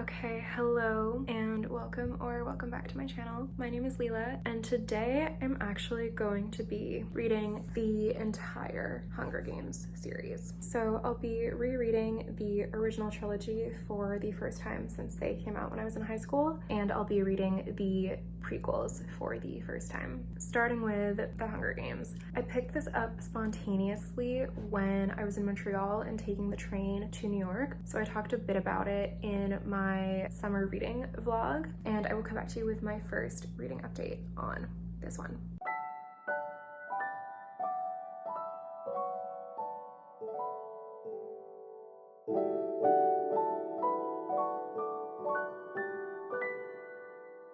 Okay, hello and welcome back to my channel. My name is Leela and today I'm actually going to be reading the entire Hunger Games series. So I'll be rereading the original trilogy for the first time since they came out when I was in high school, and I'll be reading the prequels for the first time. Starting with the Hunger Games. I picked this up spontaneously when I was in Montreal and taking the train to New York, so I talked a bit about it in my summer reading vlog, and I will come back to you with my first reading update on this one.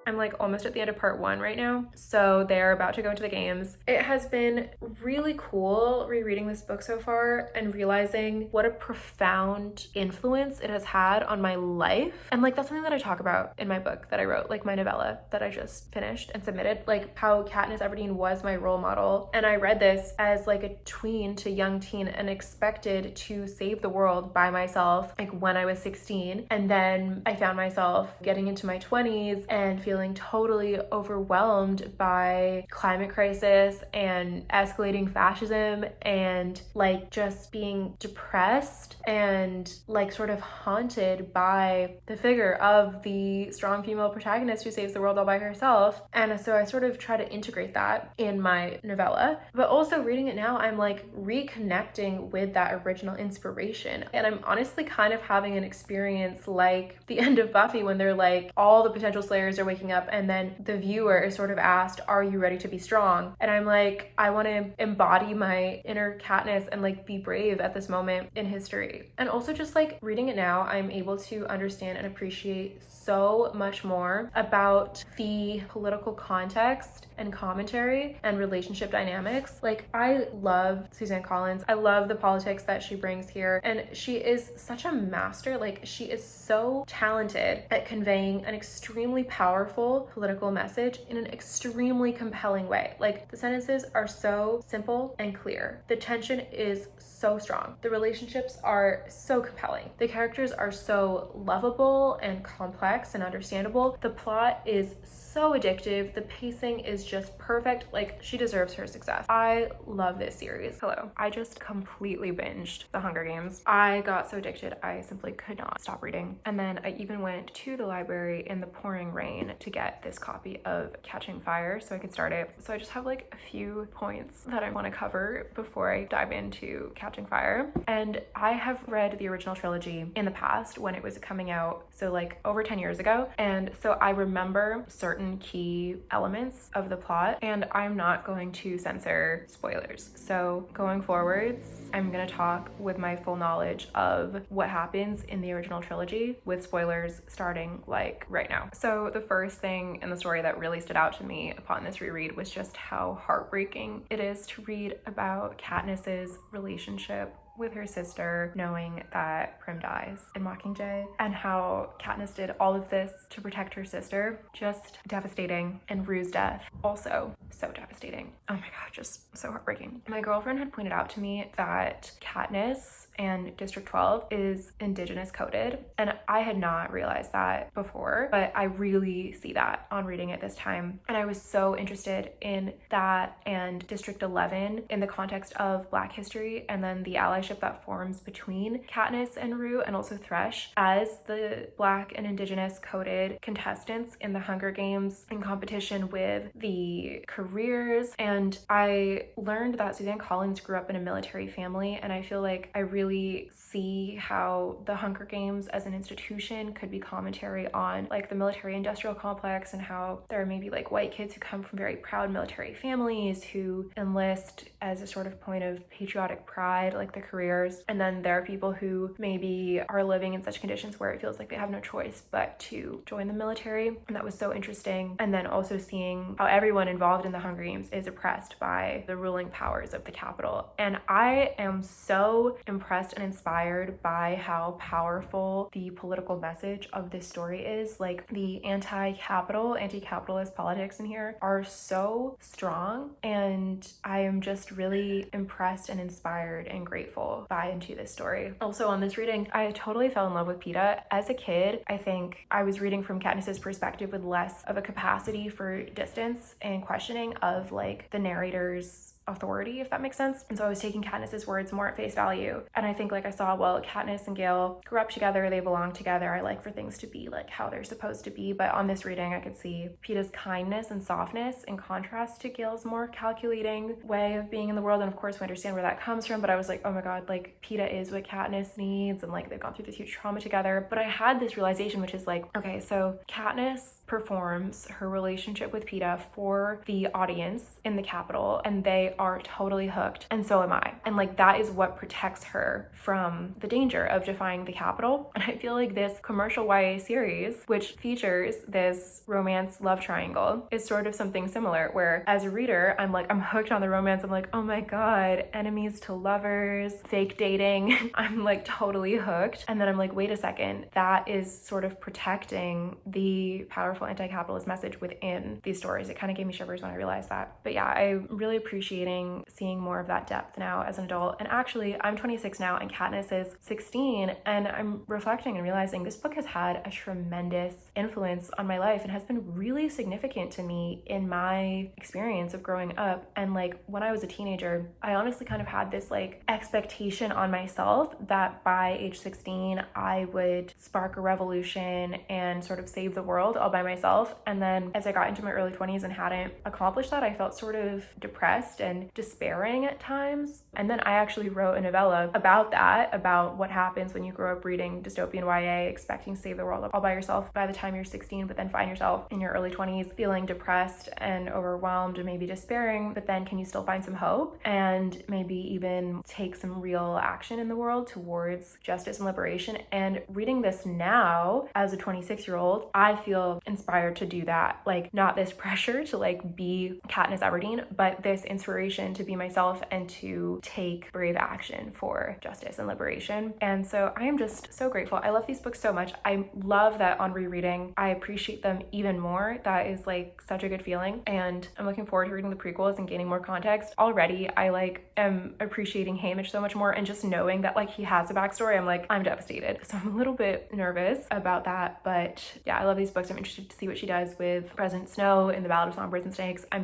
I'm like almost at the end of part 1 right now, so they're about to go into the games. It has been really cool rereading this book so far and realizing what a profound influence it has had on my life. And like that's something that I talk about in my book that I wrote, like my novella that I just finished and submitted, like how Katniss Everdeen was my role model. And I read this as like a tween to young teen and expected to save the world by myself like when I was 16. And then I found myself getting into my 20s and feeling totally overwhelmed by climate crisis and escalating fascism and like just being depressed and like sort of haunted by the figure of the strong female protagonist who saves the world all by herself. And so I sort of try to integrate that in my novella, but also reading it now, I'm like reconnecting with that original inspiration. And I'm honestly kind of having an experience like the end of Buffy when they're like all the potential slayers are waking up and then the viewer is sort of asked, are you ready to be strong? And I'm like, I want to embody my inner Katniss and like be brave at this moment in history. And also just like reading it now, I'm able to understand and appreciate so much more about the political context and commentary and relationship dynamics. Like I love Suzanne Collins. I love the politics that she brings here, and she is such a master. Like she is so talented at conveying an extremely powerful political message in an extremely compelling way. Like the sentences are so simple and clear. The tension is so strong. The relationships are so compelling. The characters are so lovable and complex and understandable. The plot is so addictive. The pacing is just perfect. Like she deserves her success. I love this series. Hello. I just completely binged The Hunger Games. I got so addicted, I simply could not stop reading. And then I even went to the library in the pouring rain to get this copy of Catching Fire so I could start it. So I just have like a few points that I want to cover before I dive into Catching Fire. And I have read the original trilogy in the past when it was coming out, so like over 10 years ago. And so I remember certain key elements of the plot, and I'm not going to censor spoilers. So going forwards, I'm going to talk with my full knowledge of what happens in the original trilogy with spoilers starting like right now. So the first thing in the story that really stood out to me upon this reread was just how heartbreaking it is to read about Katniss's relationship with her sister, knowing that Prim dies in Mockingjay, and how Katniss did all of this to protect her sister. Just devastating. And Rue's death, also so devastating. Oh my god, just so heartbreaking. My girlfriend had pointed out to me that Katniss and District 12 is indigenous coded, and I had not realized that before, but I really see that on reading it this time. And I was so interested in that and District 11 in the context of Black history, and then the allyship that forms between Katniss and Rue, and also Thresh as the Black and indigenous coded contestants in the Hunger Games in competition with the careers. And I learned that Suzanne Collins grew up in a military family, and I feel like I really see how the Hunger Games as an institution could be commentary on like the military industrial complex, and how there are maybe like white kids who come from very proud military families who enlist as a sort of point of patriotic pride, like the careers. And then there are people who maybe are living in such conditions where it feels like they have no choice but to join the military. And that was so interesting. And then also seeing how everyone involved in the Hunger Games is oppressed by the ruling powers of the Capitol. And I am so impressed impressed and inspired by how powerful the political message of this story is. Like, the anti-capitalist politics in here are so strong, and I am just really impressed and inspired and grateful by and to this story. Also, on this reading, I totally fell in love with Peta. As a kid, I think I was reading from Katniss's perspective with less of a capacity for distance and questioning of like the narrator's authority, if that makes sense. And so I was taking Katniss's words more at face value. And I think like I saw, well, Katniss and Gale grew up together, they belong together. I like for things to be like how they're supposed to be. But on this reading, I could see Peta's kindness and softness in contrast to Gale's more calculating way of being in the world. And of course, we understand where that comes from. But I was like, oh my God, like Peta is what Katniss needs. And like they've gone through this huge trauma together. But I had this realization, which is like, okay, so Katniss performs her relationship with Peta for the audience in the Capitol, and they are totally hooked, and so am I. And like that is what protects her from the danger of defying the Capitol. And I feel like this commercial YA series, which features this romance love triangle, is sort of something similar, where as a reader, I'm hooked on the romance. I'm like, oh my God, enemies to lovers, fake dating. I'm like totally hooked. And then I'm like, wait a second, that is sort of protecting the powerful anti-capitalist message within these stories. It kind of gave me shivers when I realized that. But yeah, I'm really appreciating seeing more of that depth now as an adult. And actually, I'm 26 now and Katniss is 16, and I'm reflecting and realizing this book has had a tremendous influence on my life and has been really significant to me in my experience of growing up. And like when I was a teenager, I honestly kind of had this like expectation on myself that by age 16, I would spark a revolution and sort of save the world all by myself. And then as I got into my early 20s and hadn't accomplished that, I felt sort of depressed and despairing at times. And then I actually wrote a novella about that, about what happens when you grow up reading dystopian YA, expecting to save the world all by yourself by the time you're 16, but then find yourself in your early 20s feeling depressed and overwhelmed and maybe despairing, but then can you still find some hope and maybe even take some real action in the world towards justice and liberation? And reading this now as a 26-year-old, I feel inspired to do that. Like, not this pressure to like be Katniss Everdeen, but this inspiration to be myself and to take brave action for justice and liberation. And so I am just so grateful. I love these books so much. I love that on rereading, I appreciate them even more. That is like such a good feeling. And I'm looking forward to reading the prequels and gaining more context. Already, I like am appreciating Haymitch so much more, and just knowing that like he has a backstory, I'm devastated. So I'm a little bit nervous about that. But yeah, I love these books. I'm interested to see what she does with President Snow in the Ballad of Songbirds and Snakes. I'm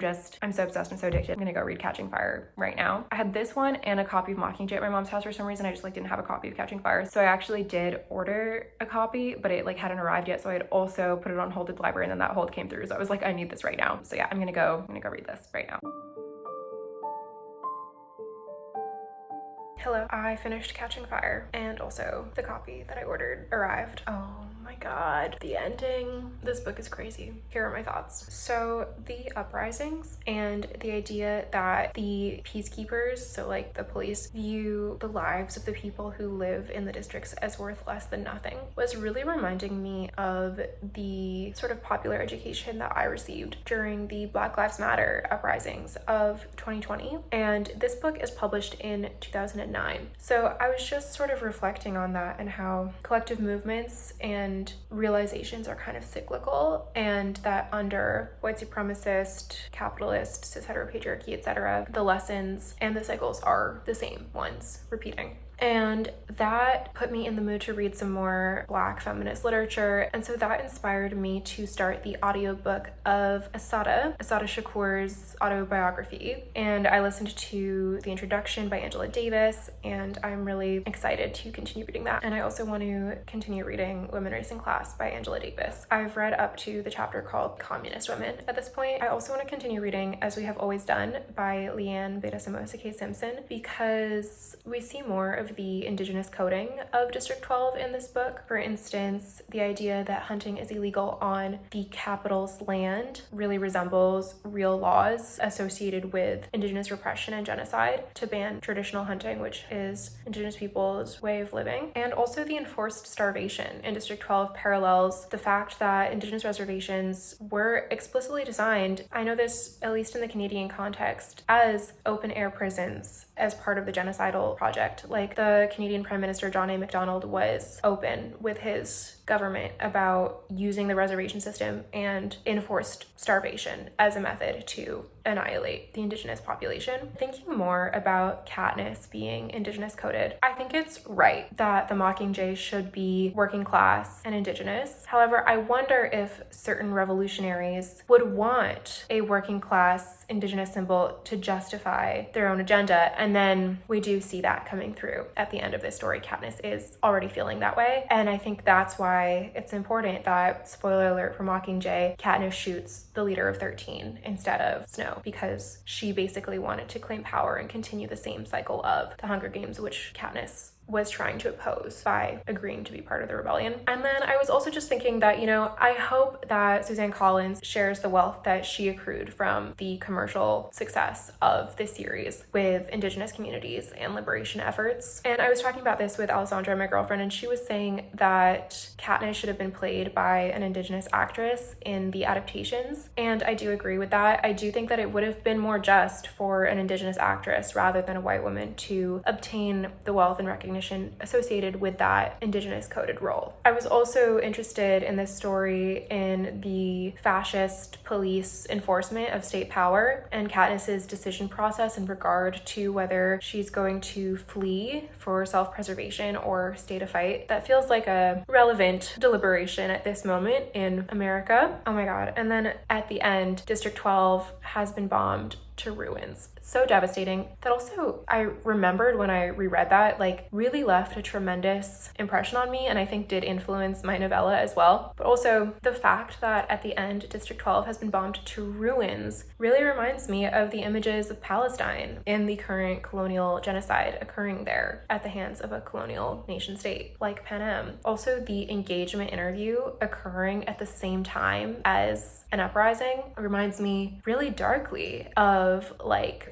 so obsessed. I'm so addicted. I'm gonna go read Catching Fire right now. I had this one and a copy of Mockingjay at my mom's house for some reason. I just like didn't have a copy of Catching Fire. So I actually did order a copy, but it like hadn't arrived yet. So I had also put it on hold at the library, and then that hold came through. So I was like, I need this right now. So yeah, I'm gonna go read this right now. Hello, I finished Catching Fire, and also the copy that I ordered arrived. Oh my God, the ending. This book is crazy. Here are my thoughts. So the uprisings and the idea that the peacekeepers, so like the police, view the lives of the people who live in the districts as worth less than nothing was really reminding me of the sort of popular education that I received during the Black Lives Matter uprisings of 2020. And this book is published in 2009. So I was just sort of reflecting on that and how collective movements and realizations are kind of cyclical, and that under white supremacist, capitalist, cis heteropatriarchy, etc., the lessons and the cycles are the same ones repeating. And that put me in the mood to read some more Black feminist literature. And so that inspired me to start the audiobook of Assata Shakur's autobiography. And I listened to the introduction by Angela Davis, and I'm really excited to continue reading that. And I also want to continue reading Women Race and Class by Angela Davis. I've read up to the chapter called Communist Women at this point. I also want to continue reading As We Have Always Done by Leanne Betasamosake Simpson, because we see more of the indigenous coding of District 12 in this book. For instance, the idea that hunting is illegal on the capital's land really resembles real laws associated with indigenous repression and genocide to ban traditional hunting, which is indigenous people's way of living. And also the enforced starvation in District 12 parallels the fact that indigenous reservations were explicitly designed, I know this at least in the Canadian context, as open air prisons as part of the genocidal project. Like the Canadian Prime Prime Minister John A. Macdonald was open with his government about using the reservation system and enforced starvation as a method to annihilate the indigenous population. Thinking more about Katniss being indigenous coded, I think it's right that the mockingjay should be working class and indigenous. However, I wonder if certain revolutionaries would want a working class indigenous symbol to justify their own agenda, and then we do see that coming through at the end of this story. Katniss is already feeling that way, and I think that's why it's important that, spoiler alert for Mockingjay, Katniss shoots the leader of 13 instead of Snow, because she basically wanted to claim power and continue the same cycle of the Hunger Games, which Katniss was trying to oppose by agreeing to be part of the rebellion. And then I was also just thinking that, I hope that Suzanne Collins shares the wealth that she accrued from the commercial success of this series with indigenous communities and liberation efforts. And I was talking about this with Alessandra, my girlfriend, and she was saying that Katniss should have been played by an indigenous actress in the adaptations. And I do agree with that. I do think that it would have been more just for an indigenous actress rather than a white woman to obtain the wealth and recognition associated with that indigenous coded role. I was also interested in this story in the fascist police enforcement of state power and Katniss's decision process in regard to whether she's going to flee for self-preservation or stay to fight. That feels like a relevant deliberation at this moment in America. Oh my god. And then at the end, District 12 has been bombed to ruins. So devastating. That also, I remembered when I reread that, really left a tremendous impression on me, and I think did influence my novella as well. But also the fact that at the end District 12 has been bombed to ruins really reminds me of the images of Palestine in the current colonial genocide occurring there at the hands of a colonial nation state like Pan Am. Also, the engagement interview occurring at the same time as an uprising reminds me really darkly of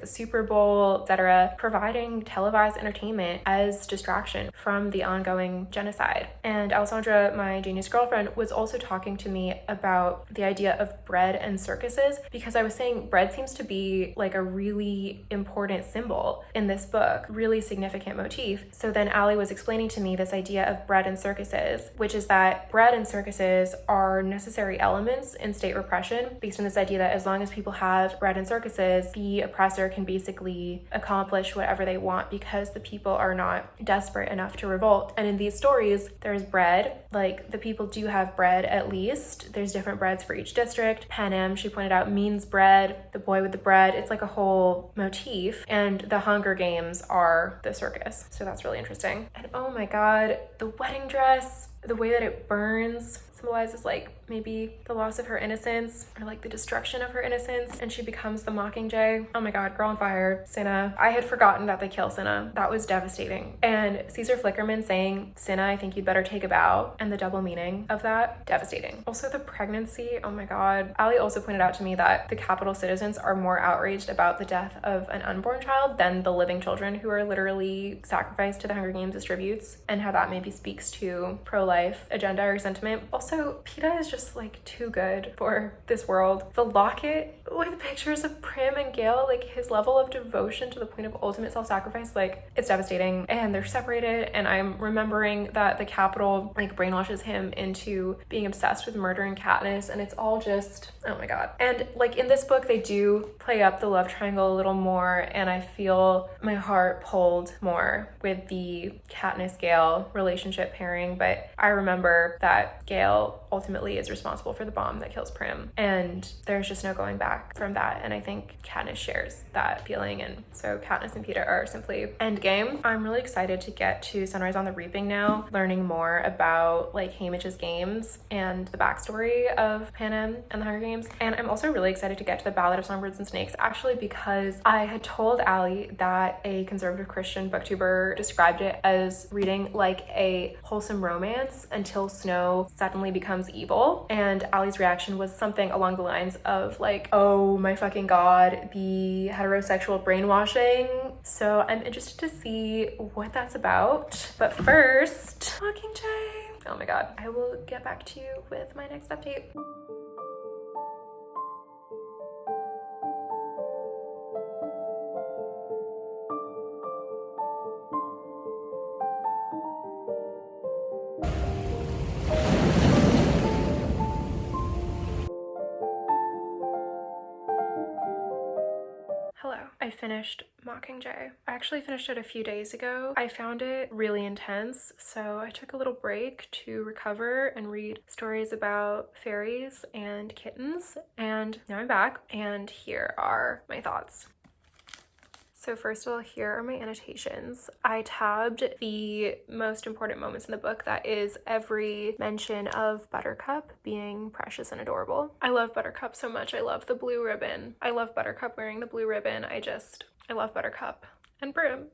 Super Bowl, etc., providing televised entertainment as distraction from the ongoing genocide. And Alessandra, my genius girlfriend, was also talking to me about the idea of bread and circuses, because I was saying bread seems to be a really important symbol in this book, really significant motif. So then Allie was explaining to me this idea of bread and circuses, which is that bread and circuses are necessary elements in state repression, based on this idea that as long as people have bread and circuses, the oppressor can basically accomplish whatever they want because the people are not desperate enough to revolt. And in these stories, there's bread. The people do have bread at least. There's different breads for each district. Pan Am, she pointed out, means bread. The boy with the bread. It's a whole motif. And the Hunger Games are the circus. So that's really interesting. And oh my god, the wedding dress, the way that it burns symbolizes maybe the loss of her innocence or the destruction of her innocence, and she becomes the Mockingjay. Oh my god, girl on fire. Cinna. I had forgotten that they kill Cinna. That was devastating. And Caesar Flickerman saying, Cinna, I think you'd better take a bow, and the double meaning of that, devastating. Also the pregnancy, oh my god. Ali also pointed out to me that the Capitol citizens are more outraged about the death of an unborn child than the living children who are literally sacrificed to the Hunger Games as tributes, and how that maybe speaks to pro-life agenda or sentiment. Also, PETA is just too good for this world. The locket with pictures of Prim and Gale, his level of devotion to the point of ultimate self-sacrifice, it's devastating. And they're separated, and I'm remembering that the Capitol brainwashes him into being obsessed with murdering Katniss, and it's all just, oh my god. And in this book, they do play up the love triangle a little more, and I feel my heart pulled more with the Katniss-Gale relationship pairing, but I remember that Gale ultimately is responsible for the bomb that kills Prim, and there's just no going back from that, and I think Katniss shares that feeling, and so Katniss and PETA are simply endgame. I'm really excited to get to Sunrise on the Reaping now, learning more about Haymitch's games and the backstory of Pan Am and the Hunger Games, and I'm also really excited to get to the Ballad of Songbirds and Snakes, actually, because I had told Allie that a conservative Christian booktuber described it as reading a wholesome romance until Snow suddenly becomes evil, and Allie's reaction was something along the lines of oh my fucking god, the heterosexual brainwashing. So I'm interested to see what that's about. But first, Mockingjay. Oh my god. I will get back to you with my next update. I finished Mockingjay. I actually finished it a few days ago. I found it really intense, so I took a little break to recover and read stories about fairies and kittens, and now I'm back, and here are my thoughts. So first of all, here are my annotations. I tabbed the most important moments in the book. That is every mention of Buttercup being precious and adorable. I love Buttercup so much. I love the blue ribbon. I love Buttercup wearing the blue ribbon. I love Buttercup and Prim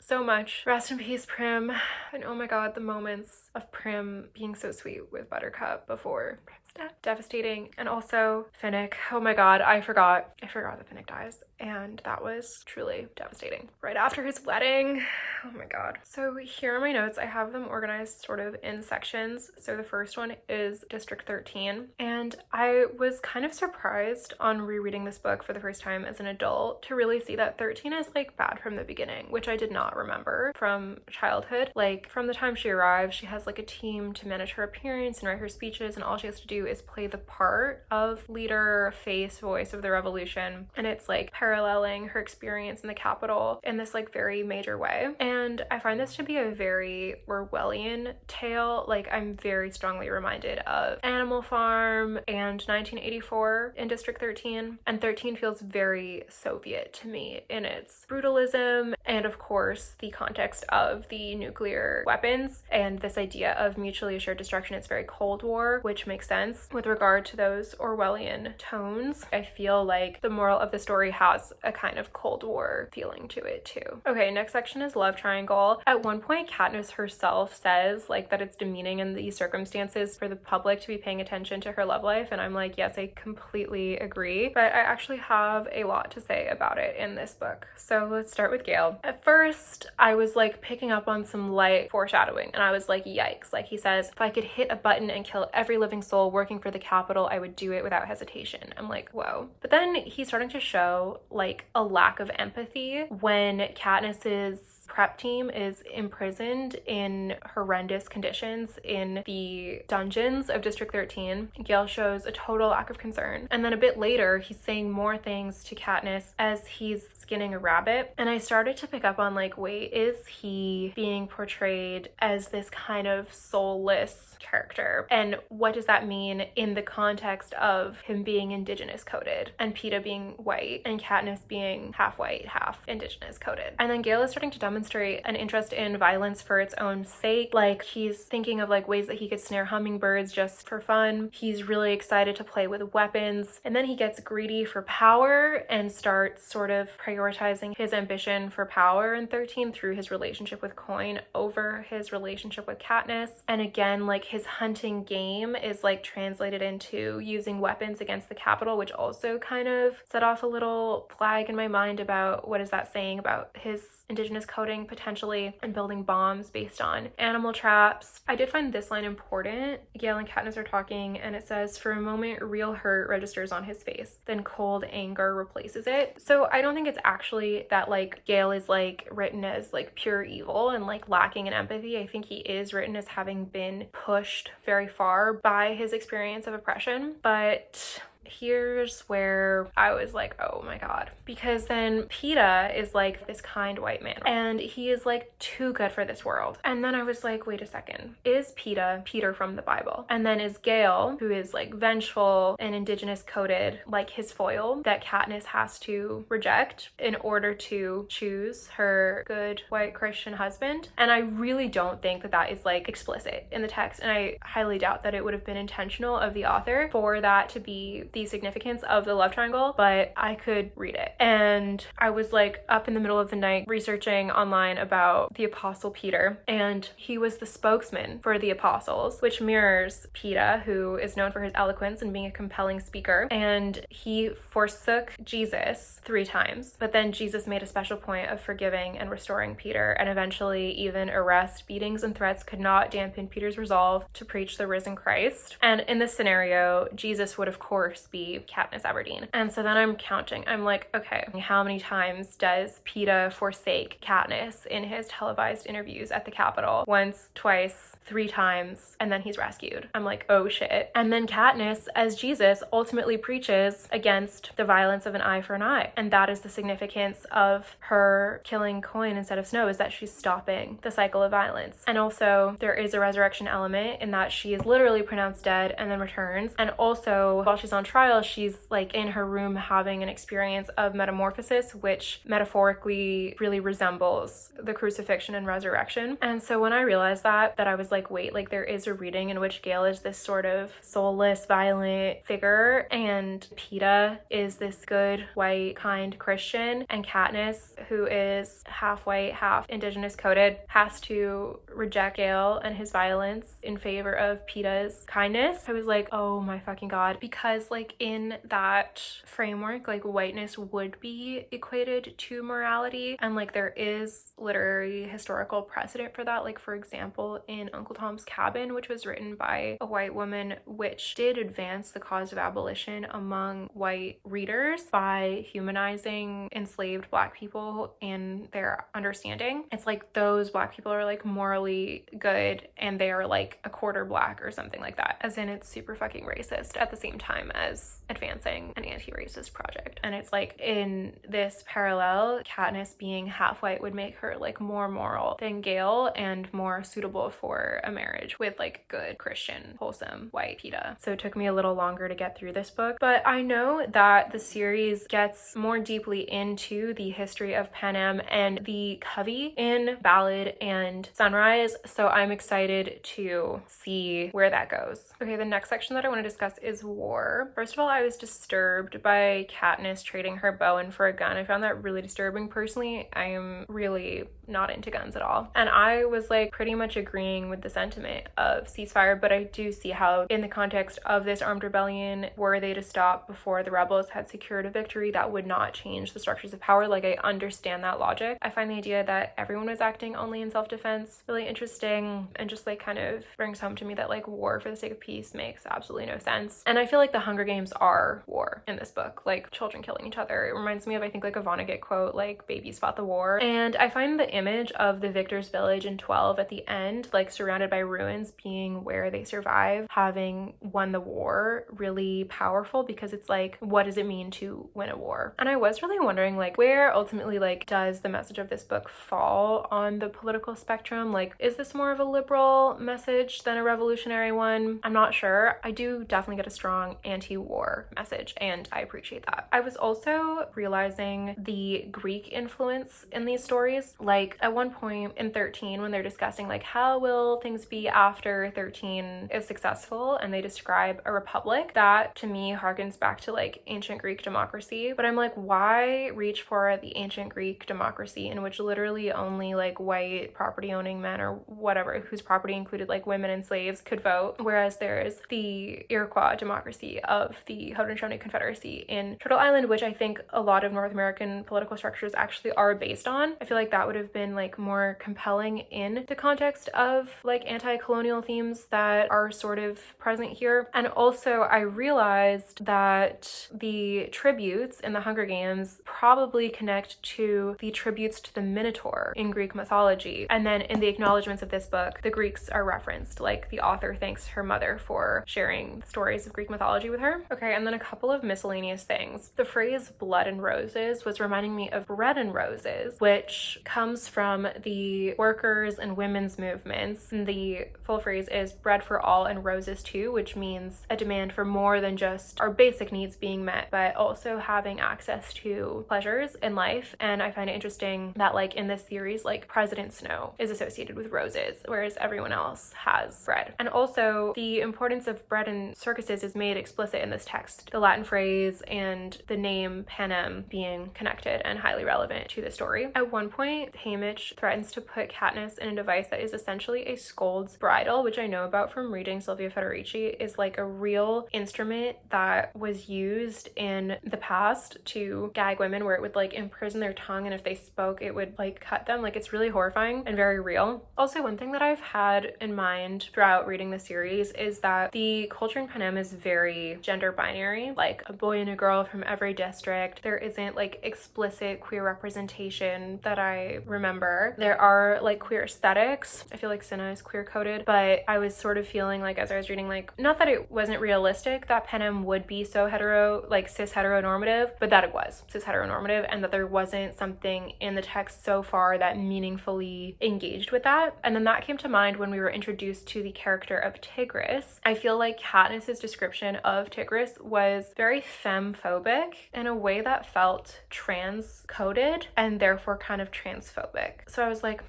so much. Rest in peace, Prim. And oh my god, the moments of Prim being so sweet with Buttercup before Prim's death. Devastating. And also Finnick. Oh my god, I forgot that Finnick dies. And that was truly devastating. Right after his wedding. Oh my god. So here are my notes. I have them organized sort of in sections. So the first one is District 13. And I was kind of surprised on rereading this book for the first time as an adult to really see that 13 is like bad from the beginning, which I did not remember from childhood. Like from the time she arrives, she has like a team to manage her appearance and write her speeches, and all she has to do is play the part of leader, face, voice of the revolution. And it's like paralleling her experience in the capital in this like very major way. And I find this to be a very Orwellian tale. Like I'm very strongly reminded of Animal Farm and 1984 in District 13. And 13 feels very Soviet to me in its brutalism and of course the context of the nuclear weapons and this idea of mutually assured destruction. It's very Cold War, which makes sense with regard to those Orwellian tones. I feel like the moral of the story has a kind of Cold War feeling to it too. Okay, next section is love triangle. At one point, Katniss herself says like that it's demeaning in these circumstances for the public to be paying attention to her love life, and I'm like, yes, I completely agree, but I actually have a lot to say about it in this book. So let's start with Gale. At first, I was like picking up on some light foreshadowing, and I was like, yikes. Like he says, if I could hit a button and kill every living soul working for the Capitol, I would do it without hesitation. I'm like, whoa. But then he's starting to show like a lack of empathy when Katniss's prep team is imprisoned in horrendous conditions in the dungeons of District 13. Gale shows a total lack of concern. And then a bit later, he's saying more things to Katniss as he's skinning a rabbit. And I started to pick up on like, wait, is he being portrayed as this kind of soulless character? And what does that mean in the context of him being indigenous coded and Peeta being white and Katniss being half white, half indigenous coded? And then Gale is starting to demonstrate an interest in violence for its own sake. Like he's thinking of like ways that he could snare hummingbirds just for fun. He's really excited to play with weapons. And then he gets greedy for power and starts sort of prioritizing his ambition for power in 13 through his relationship with Coin over his relationship with Katniss. And again, like his hunting game is like translated into using weapons against the Capitol, which also kind of set off a little flag in my mind about what is that saying about his indigenous coding potentially and building bombs based on animal traps. I did find this line important. Gale and Katniss are talking and it says, for a moment, real hurt registers on his face, then cold anger replaces it. So I don't think it's actually that like Gale is like written as like pure evil and like lacking in empathy. I think he is written as having been pushed very far by his experience of oppression. But here's where I was like, oh my god. Because then Peeta is like this kind white man and he is like too good for this world. And then I was like, wait a second. Is Peeta Peter from the Bible? And then is Gale, who is like vengeful and indigenous coded, like his foil that Katniss has to reject in order to choose her good white Christian husband? And I really don't think that that is like explicit in the text. And I highly doubt that it would have been intentional of the author for that to be the significance of the love triangle, but I could read it. And I was like up in the middle of the night researching online about the Apostle Peter, and he was the spokesman for the apostles, which mirrors Peeta, who is known for his eloquence and being a compelling speaker. And he forsook Jesus 3 times, but then Jesus made a special point of forgiving and restoring Peter, and eventually even arrest, beatings, and threats could not dampen Peter's resolve to preach the risen Christ. And in this scenario, Jesus would of course just be Katniss Everdeen. And so then I'm counting. I'm like, okay, how many times does Peeta forsake Katniss in his televised interviews at the Capitol? Once, twice, 3 times, and then he's rescued. I'm like, oh shit. And then Katniss, as Jesus, ultimately preaches against the violence of an eye for an eye. And that is the significance of her killing Coin instead of Snow, is that she's stopping the cycle of violence. And also there is a resurrection element in that she is literally pronounced dead and then returns. And also while she's on trial, she's like in her room having an experience of metamorphosis, which metaphorically really resembles the crucifixion and resurrection. And so when I realized that I was like, wait, like there is a reading in which Gale is this sort of soulless, violent figure, and Peeta is this good, white, kind Christian, and Katniss, who is half white, half indigenous coded, has to reject Gale and his violence in favor of Peeta's kindness. I was like, oh my fucking god, because like in that framework, like whiteness would be equated to morality, and like there is literary historical precedent for that. Like for example, in Uncle Tom's Cabin, which was written by a white woman, which did advance the cause of abolition among white readers by humanizing enslaved Black people in their understanding. It's like those Black people are like morally good and they are like a quarter Black or something like that, as in it's super fucking racist at the same time as advancing an anti-racist project. And it's like in this parallel, Katniss being half white would make her like more moral than Gale and more suitable for a marriage with like good Christian wholesome white Peeta. So it took me a little longer to get through this book, but I know that the series gets more deeply into the history of Panem and the Covey in Ballad and Sunrise, so I'm excited to see where that goes. Okay, the next section that I want to discuss is war. First of all, I was disturbed by Katniss trading her bow in for a gun. I found that really disturbing. Personally, I am really not into guns at all, and I was like pretty much agreeing with the sentiment of ceasefire, but I do see how in the context of this armed rebellion, were they to stop before the rebels had secured a victory, that would not change the structures of power. Like I understand that logic. I find the idea that everyone was acting only in self-defense really interesting, and just like kind of brings home to me that like war for the sake of peace makes absolutely no sense. And I feel like the Hunger Games are war in this book, like children killing each other. It reminds me of, I think, like a Vonnegut quote, like babies fought the war. And I find the image of the victor's village in 12 at the end, like surrounded by ruins, being where they survive, having won the war, really powerful, because it's like, what does it mean to win a war? And I was really wondering like where ultimately like does the message of this book fall on the political spectrum? Like, is this more of a liberal message than a revolutionary one? I'm not sure. I do definitely get a strong anti-war message, and I appreciate that. I was also realizing the Greek influence in these stories. Like at one point in 13, when they're discussing like how will things be after 13 is successful, and they describe a republic, that to me harkens back to like ancient Greek democracy. But I'm like, why reach for the ancient Greek democracy in which literally only like white property owning men or whatever, whose property included like women and slaves, could vote, whereas there's the Iroquois democracy of the Haudenosaunee Confederacy in Turtle Island, which I think a lot of North American political structures actually are based on. I feel like that would have been like more compelling in the context of like anti-colonial themes that are sort of present here. And also I realized that the tributes in the Hunger Games probably connect to the tributes to the Minotaur in Greek mythology. And then in the acknowledgements of this book, the Greeks are referenced, like the author thanks her mother for sharing stories of Greek mythology with her. Okay, and then a couple of miscellaneous things. The phrase blood and roses was reminding me of bread and roses, which comes from the workers and women's movements. And the full phrase is bread for all and roses too, which means a demand for more than just our basic needs being met, but also having access to pleasures in life. And I find it interesting that like in this series, like President Snow is associated with roses, whereas everyone else has bread. And also the importance of bread in circuses is made explicit in this text, the Latin phrase and the name Panem being connected and highly relevant to the story. At one point, Haymitch threatens to put Katniss in a device that is essentially a scold's bridle, which I know about from reading Sylvia Federici, is like a real instrument that was used in the past to gag women, where it would like imprison their tongue, and if they spoke it would like cut them. Like it's really horrifying and very real. Also, one thing that I've had in mind throughout reading the series is that the culture in Panem is very gender binary, like a boy and a girl from every district. There isn't like explicit queer representation that I remember. There are like queer aesthetics. I feel like Cinna is queer coded, but I was sort of feeling like as I was reading, like, not that it wasn't realistic that Panem would be so hetero, like cis heteronormative, but that it was cis heteronormative, and that there wasn't something in the text so far that meaningfully engaged with that. And then that came to mind when we were introduced to the character of Tigris. I feel like Katniss's description of Tigris was very femme-phobic in a way that felt trans-coded and therefore kind of transphobic. So I was like,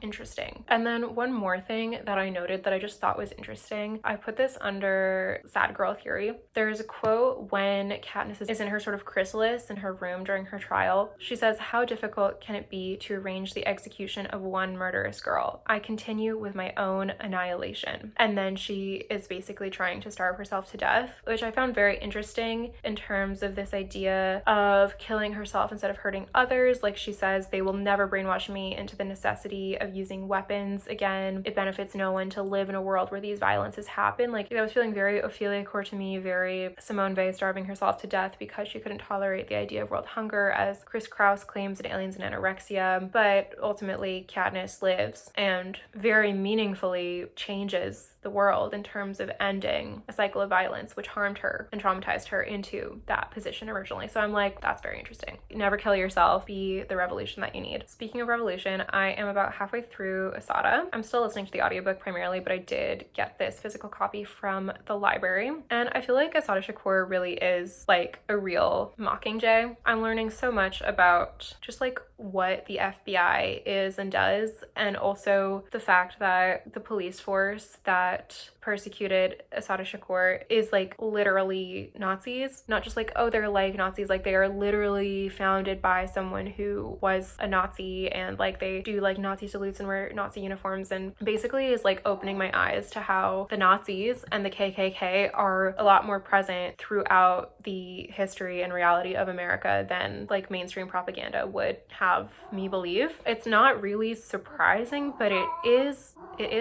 interesting. And then one more thing that I noted that I just thought was interesting, I put this under sad girl theory. There's a quote when Katniss is in her sort of chrysalis in her room during her trial. She says, "How difficult can it be to arrange the execution of one murderous girl? I continue with my own annihilation." And then she is basically trying to starve herself to death, which I found very interesting in terms of this idea of killing herself instead of hurting others. Like she says, "They will never brainwash me into the necessity of using weapons again. It benefits no one to live in a world where these violences happen." Like, that was feeling very Ophelia Court to me, very Simone Weil starving herself to death because she couldn't tolerate the idea of world hunger, as Chris Kraus claims in Aliens and Anorexia. But ultimately, Katniss lives and very meaningfully changes the world in terms of ending a cycle of violence which harmed her and traumatized her into that position originally. So I'm like, that's very interesting. Never kill yourself, be the revolution that you need. Speaking of revolution, I am about halfway through Assata. I'm still listening to the audiobook primarily, but I did get this physical copy from the library, and I feel like Assata Shakur really is like a real mockingjay. I'm learning so much about just like what the FBI is and does, and also the fact that the police force that persecuted Assata Shakur is like literally Nazis. Not just like, oh, they're like Nazis, like they are literally founded by someone who was a Nazi, and like they do like Nazi salutes and wear Nazi uniforms, and basically is like opening my eyes to how the Nazis and the KKK are a lot more present throughout the history and reality of America than like mainstream propaganda would have me believe. It's not really surprising, but it is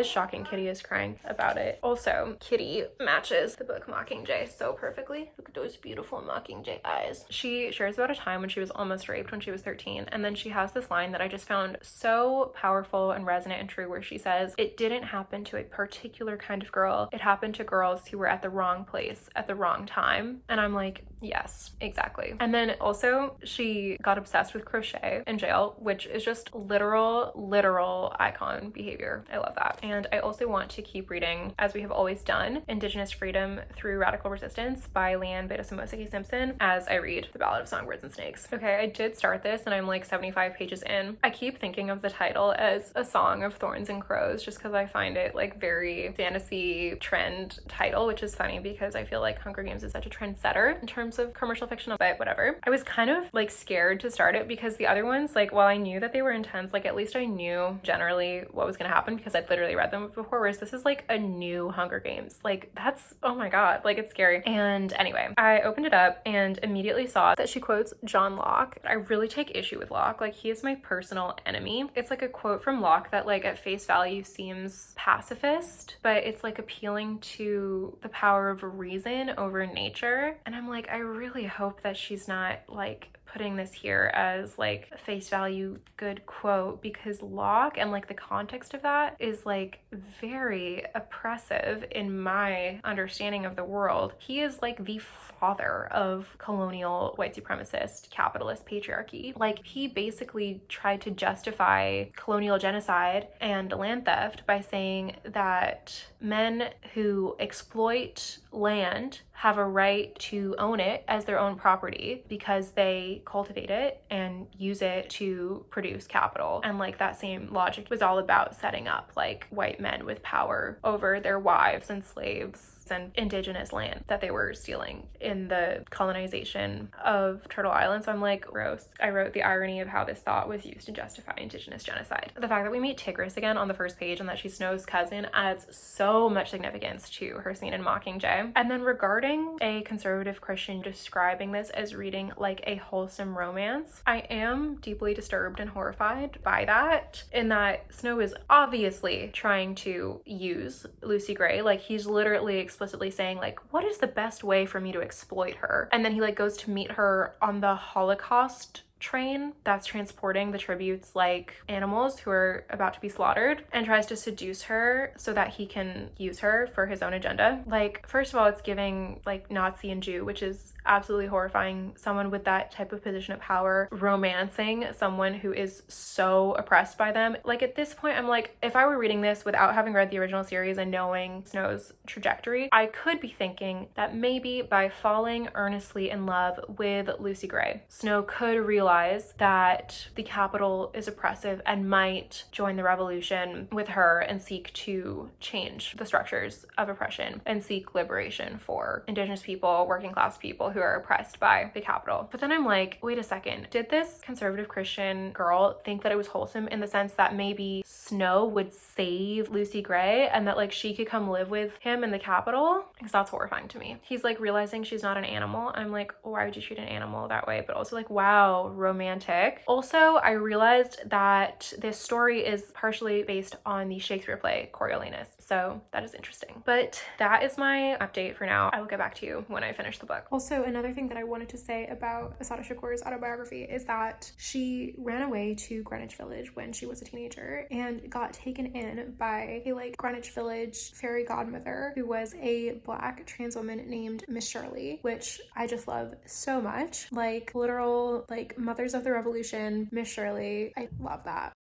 shocking. Kitty is crying about it. Also, Kitty matches the book Mockingjay so perfectly. Look at those beautiful Mockingjay eyes. She shares about a time when she was almost raped when she was 13, and then she has this line that I just found so powerful and resonant and true, where she says, "It didn't happen to a particular kind of girl. It happened to girls who were at the wrong place at the wrong time." And I'm like, yes, exactly. And then also she got obsessed with crochet in jail, which is just literal icon behavior. I love that. And I also want to keep reading, as we have always done, Indigenous Freedom Through Radical Resistance by Leanne Betasamosake Simpson, as I read The Ballad of Songbirds and Snakes. Okay, I did start this and I'm like 75 pages in. I keep thinking of the title as A Song of Thorns and Crows, just because I find it like very fantasy trend title, which is funny because I feel like Hunger Games is such a trendsetter in terms of commercial fiction, but whatever. I was kind of like scared to start it because the other ones, like, while I knew that they were intense, like at least I knew generally what was gonna happen because I'd literally read them before, whereas this is like a new Hunger Games. Like, that's, oh my god, like it's scary. And anyway, I opened it up and immediately saw that she quotes John Locke. I really take issue with Locke. Like, he is my personal enemy. It's like a quote from Locke that like at face value seems pacifist, but it's like appealing to the power of reason over nature. And I'm like, I really hope that she's not like putting this here as like a face value good quote, because Locke and like the context of that is like very oppressive in my understanding of the world. He is like the father of colonial white supremacist capitalist patriarchy. Like, he basically tried to justify colonial genocide and land theft by saying that men who exploit land have a right to own it as their own property because they cultivate it and use it to produce capital. And like that same logic was all about setting up like white men with power over their wives and slaves and indigenous land that they were stealing in the colonization of Turtle Island. So I'm like, gross. I wrote the irony of how this thought was used to justify indigenous genocide. The fact that we meet Tigris again on the first page and that she's Snow's cousin adds so much significance to her scene in Mockingjay. And then regarding hearing a conservative Christian describing this as reading like a wholesome romance, I am deeply disturbed and horrified by that, in that Snow is obviously trying to use Lucy Gray. Like, he's literally explicitly saying, like, what is the best way for me to exploit her? And then he like goes to meet her on the Holocaust train that's transporting the tributes, like animals who are about to be slaughtered, and tries to seduce her so that he can use her for his own agenda. Like, first of all, it's giving like Nazi and Jew, which is absolutely horrifying. Someone with that type of position of power romancing someone who is so oppressed by them. Like, at this point, I'm like, if I were reading this without having read the original series and knowing Snow's trajectory, I could be thinking that maybe by falling earnestly in love with Lucy Gray, Snow could realize that the capital is oppressive and might join the revolution with her and seek to change the structures of oppression and seek liberation for Indigenous people, working class people who are oppressed by the capital. But then I'm like, wait a second, did this conservative Christian girl think that it was wholesome in the sense that maybe Snow would save Lucy Gray and that like she could come live with him in the capital? Because that's horrifying to me. He's like realizing she's not an animal. I'm like, why would you treat an animal that way? But also like, wow, romantic. Also, I realized that this story is partially based on the Shakespeare play Coriolanus, so that is interesting. But that is my update for now. I will get back to you when I finish the book. Also, another thing that I wanted to say about Assata Shakur's autobiography is that she ran away to Greenwich Village when she was a teenager and got taken in by a like Greenwich Village fairy godmother who was a Black trans woman named Miss Shirley, which I just love so much. Like, literal like mothers of the revolution, Miss Shirley. I love that.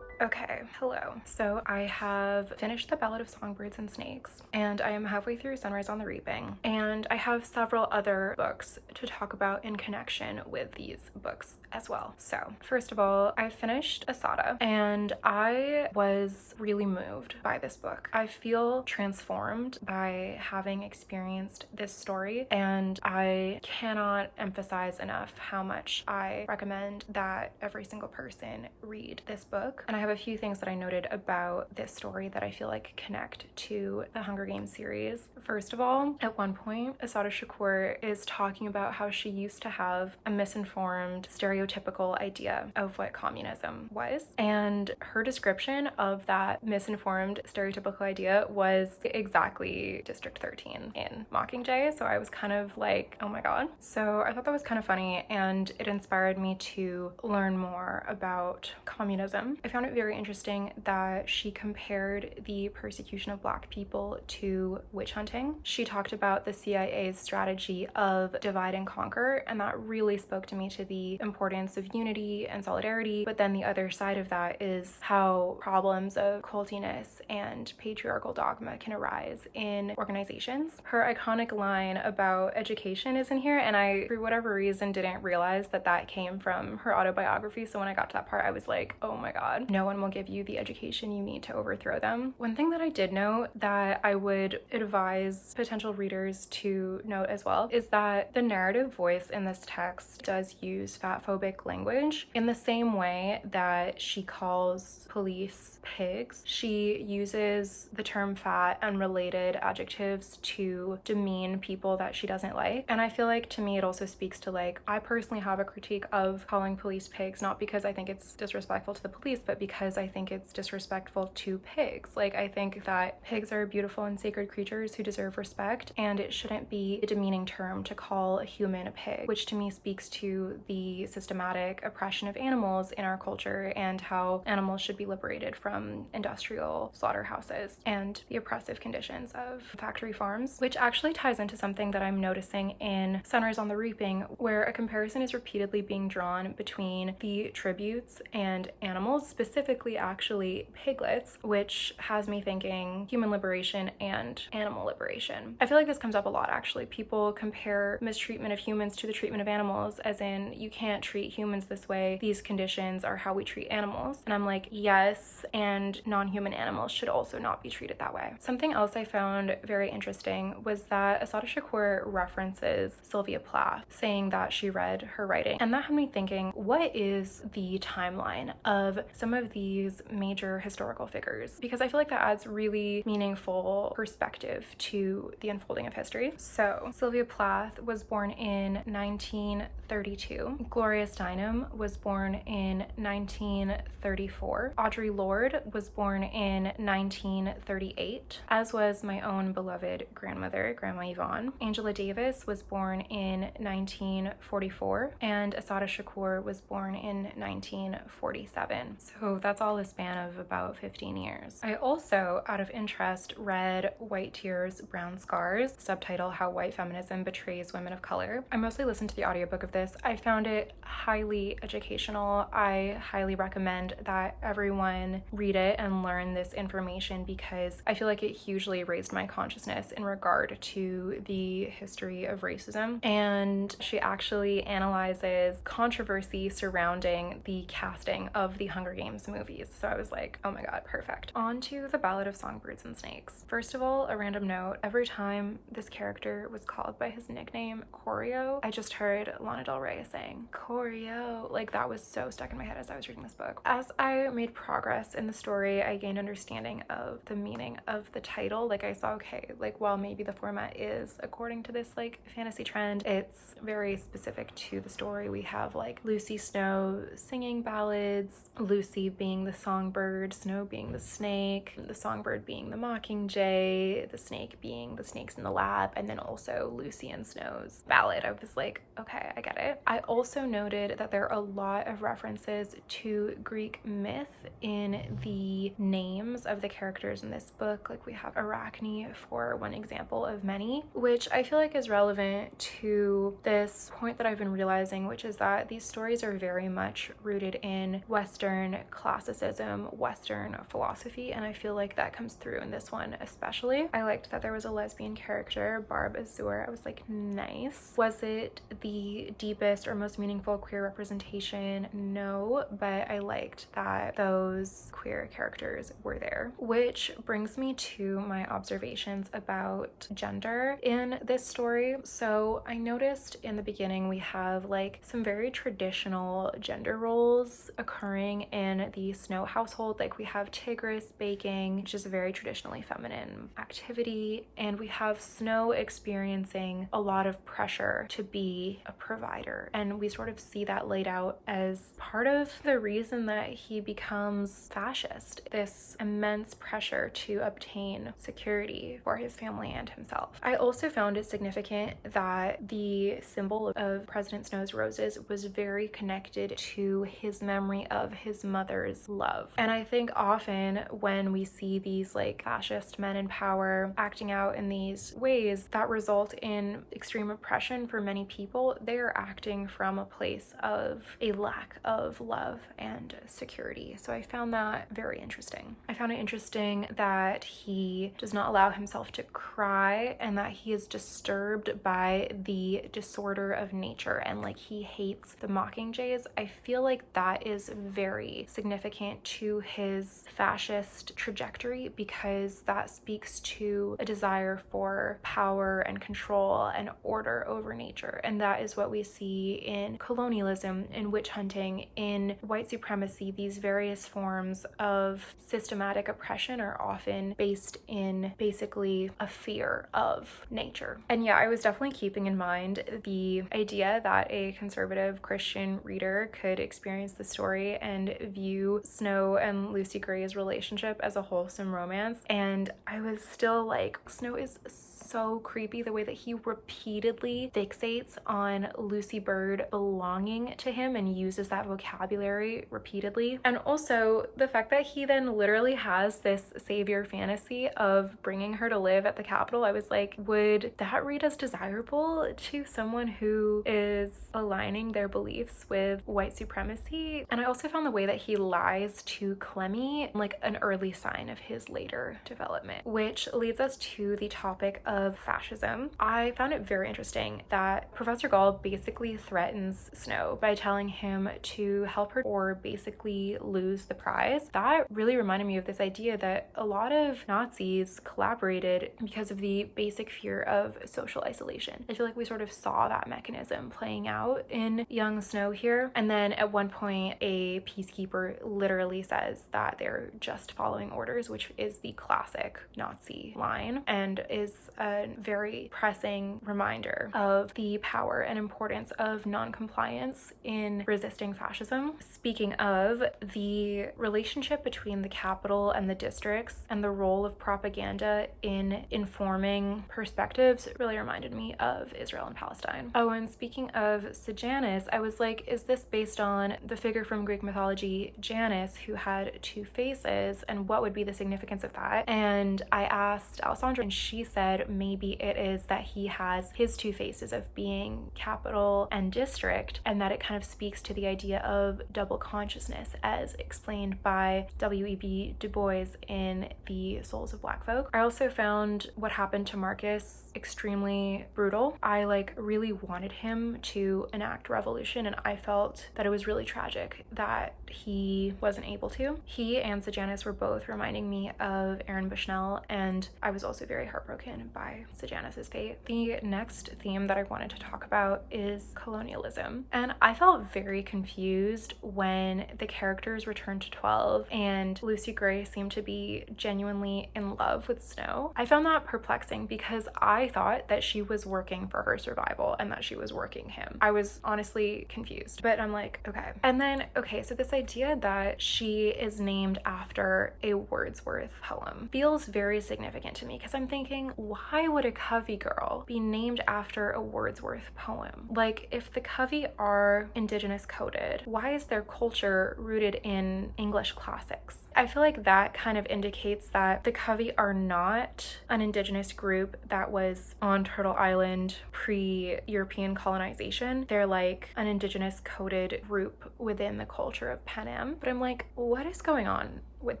Okay, hello. So I have finished the Ballad of Songbirds and Snakes, and I am halfway through Sunrise on the Reaping, and I have several other books to talk about in connection with these books as well. So first of all, I finished Assata, and I was really moved by this book. I feel transformed by having experienced this story, and I cannot emphasize enough how much I recommend that every single person read this book. And I have a few things that I noted about this story that I feel like connect to the Hunger Games series. First of all, at one point, Assata Shakur is talking about how she used to have a misinformed, stereotypical idea of what communism was. And her description of that misinformed, stereotypical idea was exactly District 13 in Mockingjay. So I was kind of like, oh my God. So I thought that was kind of funny, and it inspired me to learn more about communism. I found it very interesting that she compared the persecution of Black people to witch hunting. She talked about the CIA's strategy of divide and conquer, and that really spoke to me to the importance of unity and solidarity. But then the other side of that is how problems of cultiness and patriarchal dogma can arise in organizations. Her iconic line about education is in here, and I, for whatever reason, didn't realize that that came from her autobiography. So when I got to that part, I was like, oh my God, no one will give you the education you need to overthrow them. One thing that I did note that I would advise potential readers to note as well is that the narrative voice in this text does use fatphobic language in the same way that she calls police pigs. She uses the term fat and related adjectives to demean people that she doesn't like. And I feel like, to me, it also speaks to, like, I personally have a critique of calling police pigs, not because I think it's disrespectful to the police, but because I think it's disrespectful to pigs. Like, I think that pigs are beautiful and sacred creatures who deserve respect, and it shouldn't be a demeaning term to call a human a pig, which to me speaks to the systematic oppression of animals in our culture and how animals should be liberated from industrial slaughterhouses and the oppressive conditions of factory farms, which actually ties into something that I'm noticing in Sunrise on the Reaping, where a comparison is repeatedly being drawn between the tributes and animals, specifically specifically actually piglets, which has me thinking human liberation and animal liberation. I feel like this comes up a lot actually. People compare mistreatment of humans to the treatment of animals, as in you can't treat humans this way, these conditions are how we treat animals. And I'm like, yes, and non-human animals should also not be treated that way. Something else I found very interesting was that Assata Shakur references Sylvia Plath, saying that she read her writing. And that had me thinking, what is the timeline of some of these major historical figures? Because I feel like that adds really meaningful perspective to the unfolding of history. So Sylvia Plath was born in 1932. Gloria Steinem was born in 1934. Audre Lorde was born in 1938, as was my own beloved grandmother, Grandma Yvonne. Angela Davis was born in 1944, and Assata Shakur was born in 1947. So that's all a span of about 15 years. I also, out of interest, read White Tears, Brown Scars, subtitle How White Feminism Betrays Women of Color. I mostly listened to the audiobook of this. I found it highly educational. I highly recommend that everyone read it and learn this information, because I feel like it hugely raised my consciousness in regard to the history of racism. And she actually analyzes controversy surrounding the casting of the Hunger Games movies. So I was like, oh my god, perfect. On to the Ballad of Songbirds and Snakes. First of all, a random note, every time this character was called by his nickname Choreo, I just heard Lana Del Rey saying Choreo. Like, that was so stuck in my head as I was reading this book. As I made progress in the story, I gained understanding of the meaning of the title. Like, I saw, okay, like, while maybe the format is according to this like fantasy trend, it's very specific to the story. We have like Lucy Snow singing ballads, Lucy being the songbird, Snow being the snake, the songbird being the mockingjay, the snake being the snakes in the lab, and then also Lucy and Snow's ballad. I was like, okay, I get it. I also noted that there are a lot of references to Greek myth in the names of the characters in this book. Like, we have Arachne for one example of many, which I feel like is relevant to this point that I've been realizing, which is that these stories are very much rooted in Western classicism, Western philosophy, and I feel like that comes through in this one especially. I liked that there was a lesbian character, Barb Azur. I was like, nice. Was it the deepest or most meaningful queer representation? No, but I liked that those queer characters were there. Which brings me to my observations about gender in this story. So I noticed in the beginning we have like some very traditional gender roles occurring in the Snow household. Like, we have Tigris baking, which is a very traditionally feminine activity, and we have Snow experiencing a lot of pressure to be a provider, and we sort of see that laid out as part of the reason that he becomes fascist, this immense pressure to obtain security for his family and himself. I also found it significant that the symbol of President Snow's roses was very connected to his memory of his mother's love. And I think often when we see these like fascist men in power acting out in these ways that result in extreme oppression for many people, they are acting from a place of a lack of love and security. So I found that very interesting. I found it interesting that he does not allow himself to cry, and that he is disturbed by the disorder of nature, and like he hates the mockingjays. I feel like that is very significant to his fascist trajectory, because that speaks to a desire for power and control and order over nature. And that is what we see in colonialism, in witch hunting, in white supremacy. These various forms of systematic oppression are often based in basically a fear of nature. And yeah, I was definitely keeping in mind the idea that a conservative Christian reader could experience the story and view Snow and Lucy Gray's relationship as a wholesome romance. And I was still like, Snow is so creepy, the way that he repeatedly fixates on Lucy Bird belonging to him and uses that vocabulary repeatedly. And also the fact that he then literally has this savior fantasy of bringing her to live at the Capitol. I was like, would that read as desirable to someone who is aligning their beliefs with white supremacy? And I also found the way that he lies to Clemmy, like an early sign of his later development, which leads us to the topic of fascism. I found it very interesting that Professor Gall basically threatens Snow by telling him to help her or basically lose the prize. That really reminded me of this idea that a lot of Nazis collaborated because of the basic fear of social isolation. I feel like we sort of saw that mechanism playing out in young Snow here. And then at one point, a peacekeeper literally says that they're just following orders, which is the classic Nazi line and is a very pressing reminder of the power and importance of non-compliance in resisting fascism. Speaking of, the relationship between the capital and the districts and the role of propaganda in informing perspectives really reminded me of Israel and Palestine. Oh, and speaking of Sejanus, I was like, is this based on the figure from Greek mythology, Janus, who had two faces, and what would be the significance of that? And I asked Alessandra, and she said maybe it is that he has his two faces of being capital and district, and that it kind of speaks to the idea of double consciousness as explained by w.e.b. Du Bois in The Souls of Black Folk. I also found what happened to Marcus extremely brutal. I really wanted him to enact revolution, and I felt that it was really tragic that he wasn't able to. He and Sejanus were both reminding me of Aaron Bushnell, and I was also very heartbroken by Sejanus's fate. The next theme that I wanted to talk about is colonialism, and I felt very confused when the characters returned to 12 and Lucy Gray seemed to be genuinely in love with Snow. I found that perplexing because I thought that she was working for her survival and that she was working him. I was honestly confused, but I'm like, okay. And then, okay, so this idea that she is named after a Wordsworth poem feels very significant to me because I'm thinking, why would a Covey girl be named after a Wordsworth poem? Like, if the Covey are indigenous coded, why is their culture rooted in English classics? I feel like that kind of indicates that the Covey are not an indigenous group that was on Turtle Island pre-European colonization. They're like an indigenous coded group within the culture of Pan Am. But I'm like, what is going on with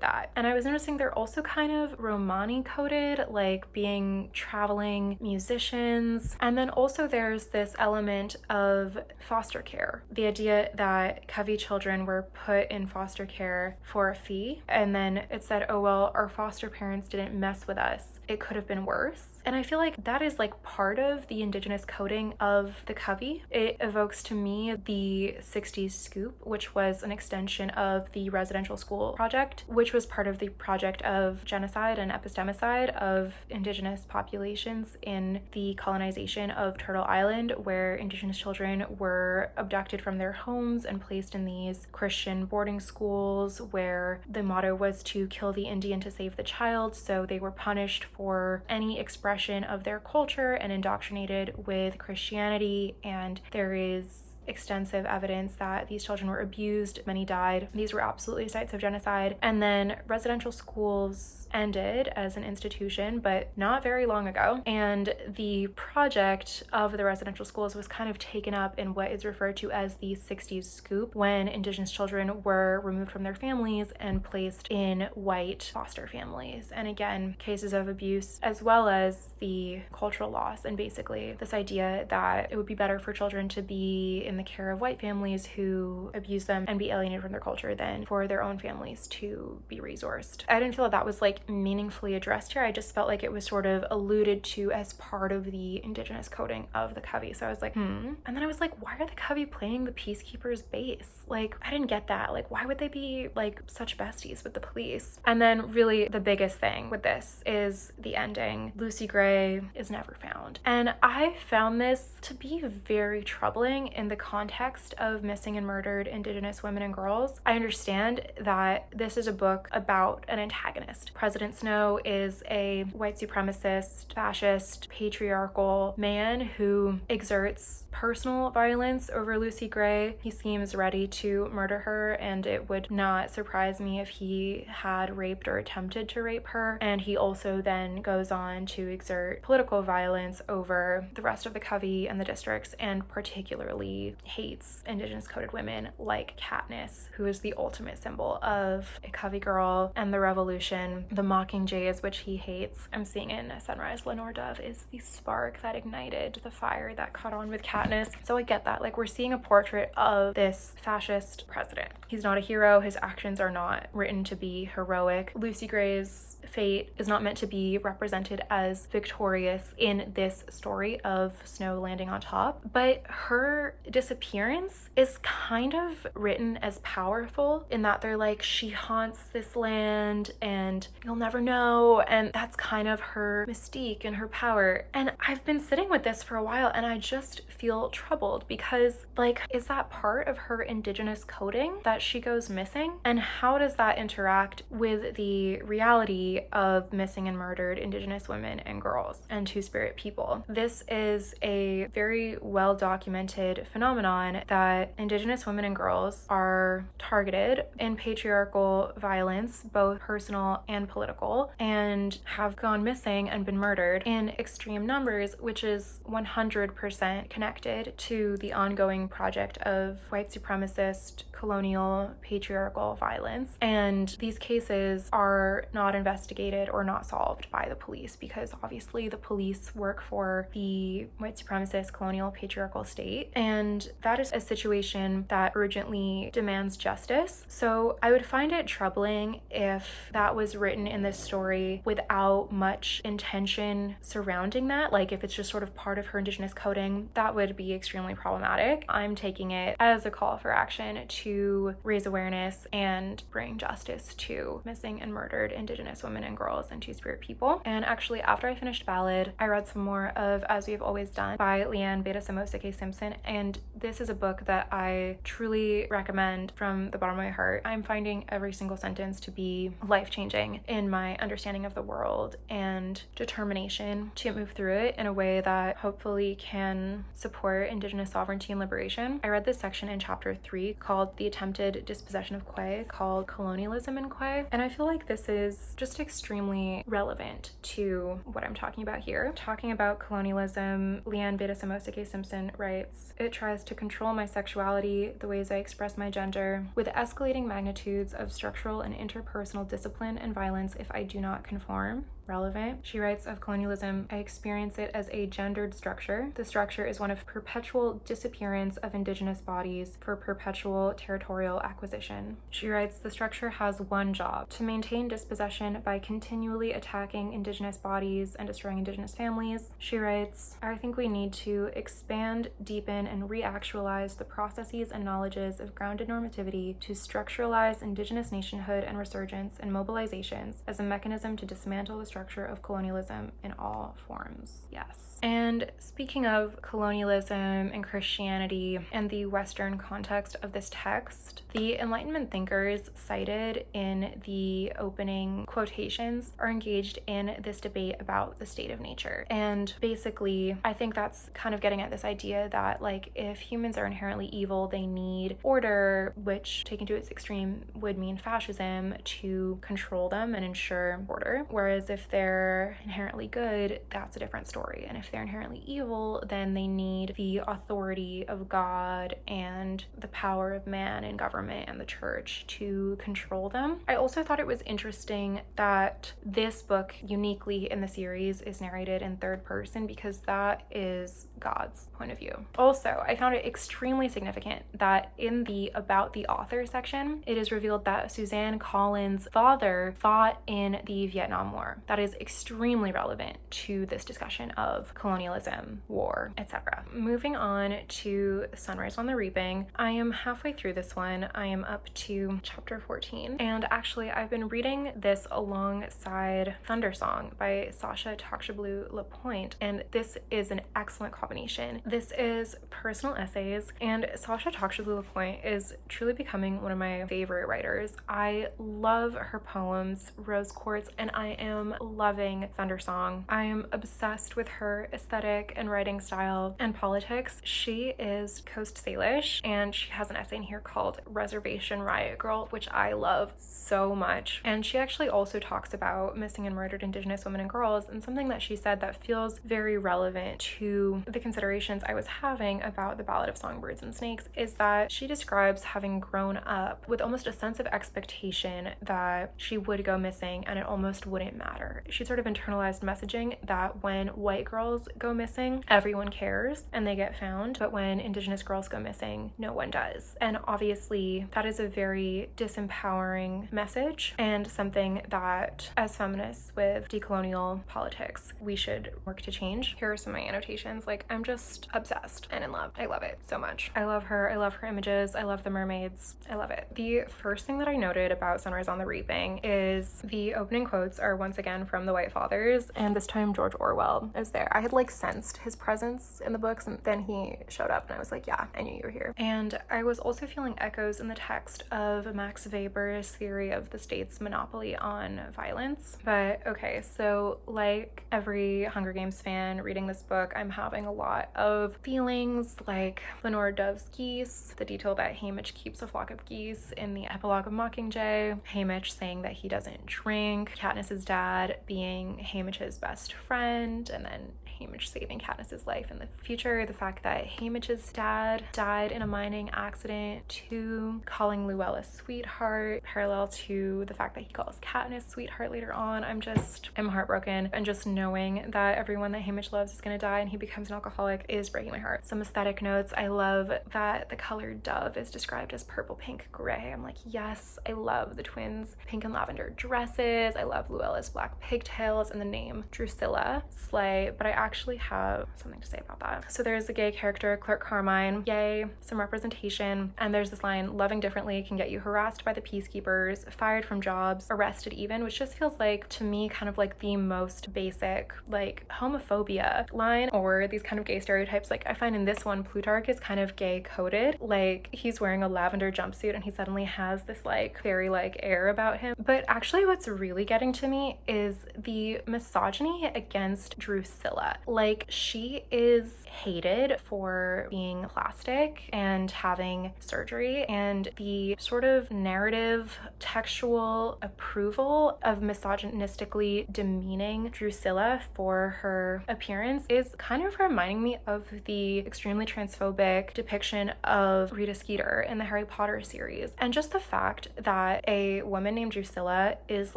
that? And I was noticing they're also kind of Romani coded, like being traveling musicians. And then also there's this element of foster care. The idea that Covey children were put in foster care for a fee. And then it said, oh, well, our foster parents didn't mess with us. It could have been worse. And I feel like that is like part of the indigenous coding of the Covey. It evokes to me the 60s Scoop, which was an extension of the residential school project, which was part of the project of genocide and epistemicide of indigenous populations in the colonization of Turtle Island, where indigenous children were abducted from their homes and placed in these Christian boarding schools where the motto was to kill the Indian to save the child. So they were punished for any expression of their culture and indoctrinated with Christianity, and there is extensive evidence that these children were abused, many died. These were absolutely sites of genocide. And then residential schools ended as an institution, but not very long ago. And the project of the residential schools was kind of taken up in what is referred to as the 60s Scoop, when indigenous children were removed from their families and placed in white foster families. And again, cases of abuse, as well as the cultural loss, and basically this idea that it would be better for children to be in the care of white families who abuse them and be alienated from their culture than for their own families to be resourced. I didn't feel that was like meaningfully addressed here. I just felt like it was sort of alluded to as part of the indigenous coding of the Covey. So I was like, And then I was like, why are the Covey playing the peacekeepers' bass? Like, I didn't get that. Like, why would they be like such besties with the police? And then really the biggest thing with this is the ending. Lucy Gray is never found. And I found this to be very troubling in the context of missing and murdered indigenous women and girls. I understand that this is a book about an antagonist. President Snow is a white supremacist, fascist, patriarchal man who exerts personal violence over Lucy Gray. He seems ready to murder her, and it would not surprise me if he had raped or attempted to rape her. And he also then goes on to exert political violence over the rest of the Covey and the districts, and particularly she hates Indigenous coded women like Katniss, who is the ultimate symbol of a Covey girl and the revolution. The mockingjays, which he hates. I'm seeing in Sunrise, Lenore Dove is the spark that ignited the fire that caught on with Katniss. So I get that. Like, we're seeing a portrait of this fascist president. He's not a hero. His actions are not written to be heroic. Lucy Gray's fate is not meant to be represented as victorious in this story of snow landing on top, but her disappearance is kind of written as powerful in that they're like, she haunts this land and you'll never know, and that's kind of her mystique and her power. And I've been sitting with this for a while and I just feel troubled because, like, is that part of her Indigenous coding that she goes missing? And how does that interact with the reality of missing and murdered Indigenous women and girls and Two-Spirit people? This is a very well documented phenomenon that Indigenous women and girls are targeted in patriarchal violence, both personal and political, and have gone missing and been murdered in extreme numbers, which is 100% connected to the ongoing project of white supremacist, colonial, patriarchal violence. And these cases are not investigated or not solved by the police because obviously the police work for the white supremacist, colonial, patriarchal state. And that is a situation that urgently demands justice. So I would find it troubling if that was written in this story without much intention surrounding that. Like, if it's just sort of part of her Indigenous coding, that would be extremely problematic. I'm taking it as a call for action to raise awareness and bring justice to missing and murdered Indigenous women and girls and Two-Spirit people. And actually, after I finished Ballad, I read some more of As We've Always Done by Leanne Betasamosake Simpson, and this is a book that I truly recommend from the bottom of my heart. I'm finding every single sentence to be life-changing in my understanding of the world and determination to move through it in a way that hopefully can support Indigenous sovereignty and liberation. I read this section in chapter 3 called The Attempted Dispossession of Quay, called Colonialism in Quay, and I feel like this is just extremely relevant to what I'm talking about here. Talking about colonialism, Leanne Betasamosake Simpson writes, "It tries to control my sexuality, the ways I express my gender, with escalating magnitudes of structural and interpersonal discipline and violence if I do not conform." Relevant. She writes of colonialism, "I experience it as a gendered structure. The structure is one of perpetual disappearance of Indigenous bodies for perpetual territorial acquisition." She writes, "The structure has one job, to maintain dispossession by continually attacking Indigenous bodies and destroying Indigenous families." She writes, "I think we need to expand, deepen, and reactualize the processes and knowledges of grounded normativity to structuralize Indigenous nationhood and resurgence and mobilizations as a mechanism to dismantle the structure of colonialism in all forms." Yes. And speaking of colonialism and Christianity and the Western context of this text, the Enlightenment thinkers cited in the opening quotations are engaged in this debate about the state of nature. And basically, I think that's kind of getting at this idea that, like, if humans are inherently evil, they need order, which taken to its extreme would mean fascism, to control them and ensure order. Whereas if they're inherently good, that's a different story. And if they're inherently evil, then they need the authority of God and the power of man and government and the church to control them. I also thought it was interesting that this book, uniquely in the series, is narrated in third person because that is God's point of view. Also, I found it extremely significant that in the About the Author section, it is revealed that Suzanne Collins' father fought in the Vietnam War. That is extremely relevant to this discussion of colonialism, war, etc. Moving on to Sunrise on the Reaping, I am halfway through this one. I am up to chapter 14, and actually I've been reading this alongside Thunder Song by Sasha taqwšəblu Lapointe, and this is an excellent combination. This is personal essays, and Sasha taqwšəblu Lapointe is truly becoming one of my favorite writers. I love her poems, Rose Quartz, and I am loving Thunder Song. I am obsessed with her aesthetic and writing style and politics. She is Coast Salish, and she has an essay in here called Reservation Riot Girl, which I love so much. And she actually also talks about missing and murdered Indigenous women and girls, and something that she said that feels very relevant to the considerations I was having about the Ballad of Songbirds and Snakes is that she describes having grown up with almost a sense of expectation that she would go missing and it almost wouldn't matter. She sort of internalized messaging that when white girls go missing, everyone cares and they get found, but when Indigenous girls go missing, no one does. And obviously that is a very disempowering message and something that as feminists with decolonial politics, we should work to change. Here are some of my annotations. Like, I'm just obsessed and in love. I love it so much. I love her. I love her images. I love the mermaids. I love it. The first thing that I noted about Sunrise on the Reaping is the opening quotes are once again from the White Fathers, and this time George Orwell is there. I had like sensed his presence in the books, and then he showed up and I was like, yeah, I knew you were here. And I was also feeling echoes in the text of Max Weber's theory of the state's monopoly on violence. But okay, so like every Hunger Games fan reading this book, I'm having a lot of feelings like Lenore Dove's geese, the detail that Haymitch keeps a flock of geese in the epilogue of Mockingjay, Haymitch saying that he doesn't drink, Katniss's dad being Haymitch's best friend, and then Haymitch saving Katniss's life in the future, the fact that Haymitch's dad died in a mining accident, to calling Luella sweetheart, parallel to the fact that he calls Katniss sweetheart later on. I'm heartbroken, and just knowing that everyone that Haymitch loves is gonna die and he becomes an alcoholic is breaking my heart. Some aesthetic notes. I love that the color dove is described as purple, pink, gray. I'm like, yes, I love the twins' pink and lavender dresses. I love Luella's black pigtails and the name Drusilla. Slay. But I actually have something to say about that. So there's a gay character, Clerk Carmine. Yay, some representation. And there's this line, loving differently can get you harassed by the peacekeepers, fired from jobs, arrested even, which just feels like, to me, kind of like the most basic, like, homophobia line, or these kind of gay stereotypes. Like, I find in this one, Plutarch is kind of gay coded. Like, he's wearing a lavender jumpsuit and he suddenly has this like fairy-like air about him. But actually what's really getting to me is the misogyny against Drusilla. Like, she is hated for being plastic and having surgery, and the sort of narrative textual approval of misogynistically demeaning Drusilla for her appearance is kind of reminding me of the extremely transphobic depiction of Rita Skeeter in the Harry Potter series. And just the fact that a woman named Drusilla is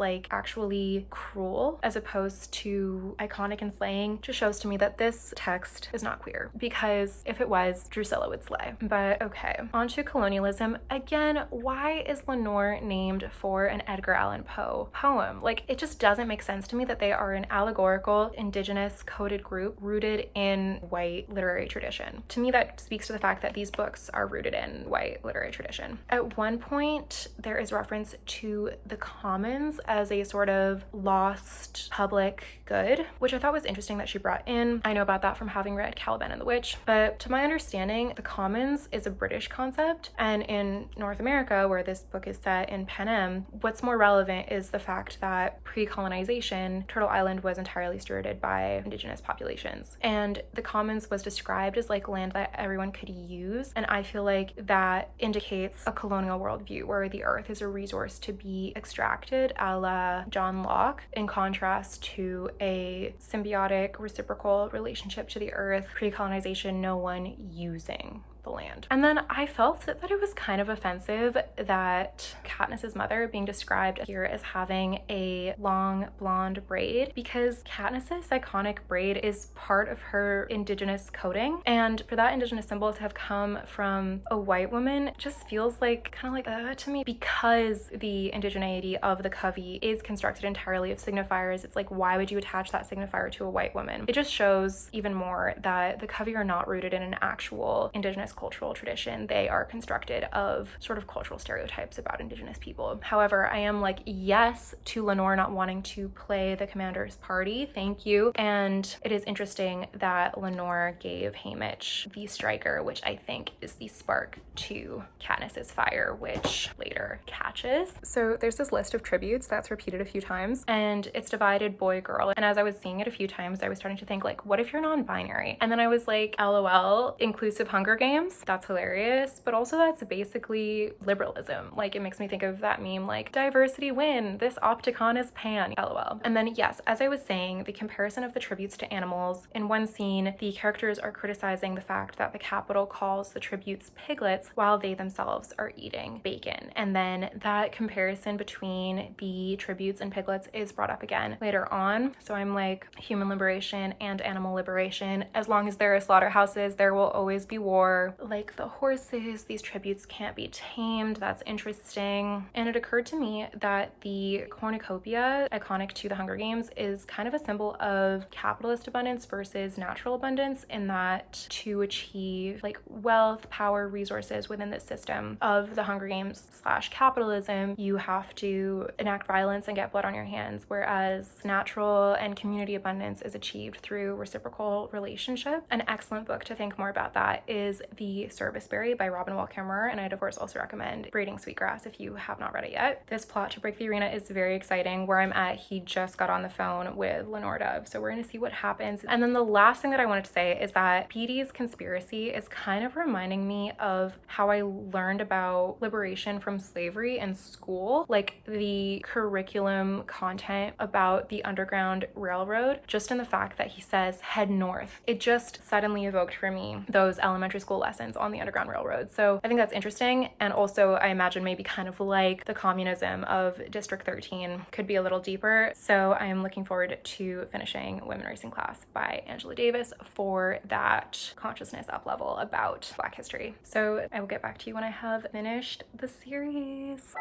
like actually cruel as opposed to iconic and slaying just shows to me that this text is not queer, because if it was, Drusilla would slay. But okay, on to colonialism. Again, why is Lenore named for an Edgar Allan Poe poem? Like, it just doesn't make sense to me that they are an allegorical, indigenous, coded group rooted in white literary tradition. To me, that speaks to the fact that these books are rooted in white literary tradition. At one point, there is reference to the commons as a sort of lost public good, which I thought was interesting that she brought in. I know about that from having read Caliban and the Witch, but to my understanding, the commons is a British concept, and in North America, where this book is set in Panem, what's more relevant is the fact that pre-colonization, Turtle Island was entirely stewarded by indigenous populations, and the commons was described as like land that everyone could use, and I feel like that indicates a colonial worldview where the earth is a resource to be extracted, a la John Locke, in contrast to a symbiotic reciprocal relationship to the earth, pre-colonization, no one using the land. And then I felt that it was kind of offensive that Katniss's mother being described here as having a long blonde braid, because Katniss's iconic braid is part of her indigenous coding, and for that indigenous symbol to have come from a white woman just feels like kind of like to me, because the indigeneity of the covey is constructed entirely of signifiers. It's like, why would you attach that signifier to a white woman? It just shows even more that the covey are not rooted in an actual indigenous cultural tradition. They are constructed of sort of cultural stereotypes about indigenous people. However, I am like, yes to Lenore not wanting to play the commander's party. Thank you. And it is interesting that Lenore gave Haymitch the striker, which I think is the spark to Katniss's fire, which later catches. So there's this list of tributes that's repeated a few times, and it's divided boy, girl. And as I was seeing it a few times, I was starting to think like, what if you're non-binary? And then I was like, LOL, inclusive Hunger Games. That's hilarious, but also that's basically liberalism. Like, it makes me think of that meme, like, diversity win, this Opticon is pan, LOL. And then yes, as I was saying, the comparison of the tributes to animals. In one scene, the characters are criticizing the fact that the capital calls the tributes piglets while they themselves are eating bacon. And then that comparison between the tributes and piglets is brought up again later on. So I'm like, human liberation and animal liberation. As long as there are slaughterhouses, there will always be war. Like the horses, these tributes can't be tamed. That's interesting. And it occurred to me that the cornucopia, iconic to the Hunger Games, is kind of a symbol of capitalist abundance versus natural abundance, in that to achieve like wealth, power, resources within the system of the Hunger Games / capitalism, you have to enact violence and get blood on your hands, whereas natural and community abundance is achieved through reciprocal relationship. An excellent book to think more about that is The Serviceberry by Robin Wall Kimmerer, and I'd of course also recommend Braiding Sweetgrass if you have not read it yet. This plot to break the arena is very exciting. Where I'm at, he just got on the phone with Lenore Dove, so we're gonna see what happens. And then the last thing that I wanted to say is that Petey's conspiracy is kind of reminding me of how I learned about liberation from slavery in school, like the curriculum content about the Underground Railroad, just in the fact that he says head north. It just suddenly evoked for me those elementary school lessons on the Underground Railroad. So I think that's interesting. And also I imagine maybe kind of like the communism of District 13 could be a little deeper. So I am looking forward to finishing Women Racing Class by Angela Davis for that consciousness up level about Black history. So I will get back to you when I have finished the series.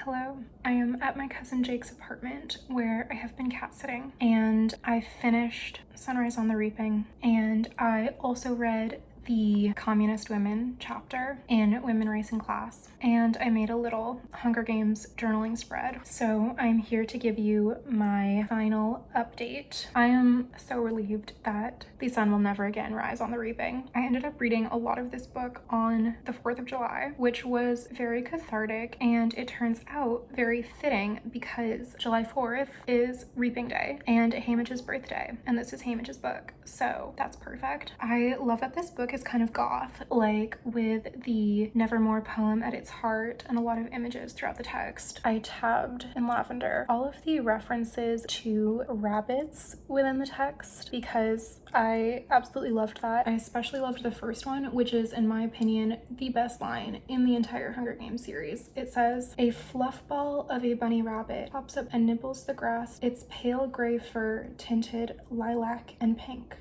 Hello, I am at my cousin Jake's apartment where I have been cat sitting, and I finished Sunrise on the Reaping, and I also read the Communist Women chapter in Women Racing Class, and I made a little Hunger Games journaling spread. So I'm here to give you my final update. I am so relieved that the sun will never again rise on the reaping. I ended up reading a lot of this book on the 4th of July, which was very cathartic, and it turns out very fitting because July 4th is Reaping Day and Hamich's birthday, and this is Hamich's book, so that's perfect. I love that this book is kind of goth, like with the Nevermore poem at its heart and a lot of images throughout the text. I tabbed in lavender all of the references to rabbits within the text because I absolutely loved that. I especially loved the first one, which is, in my opinion, the best line in the entire Hunger Games series. It says, "A fluff ball of a bunny rabbit pops up and nibbles the grass, its pale gray fur tinted lilac and pink."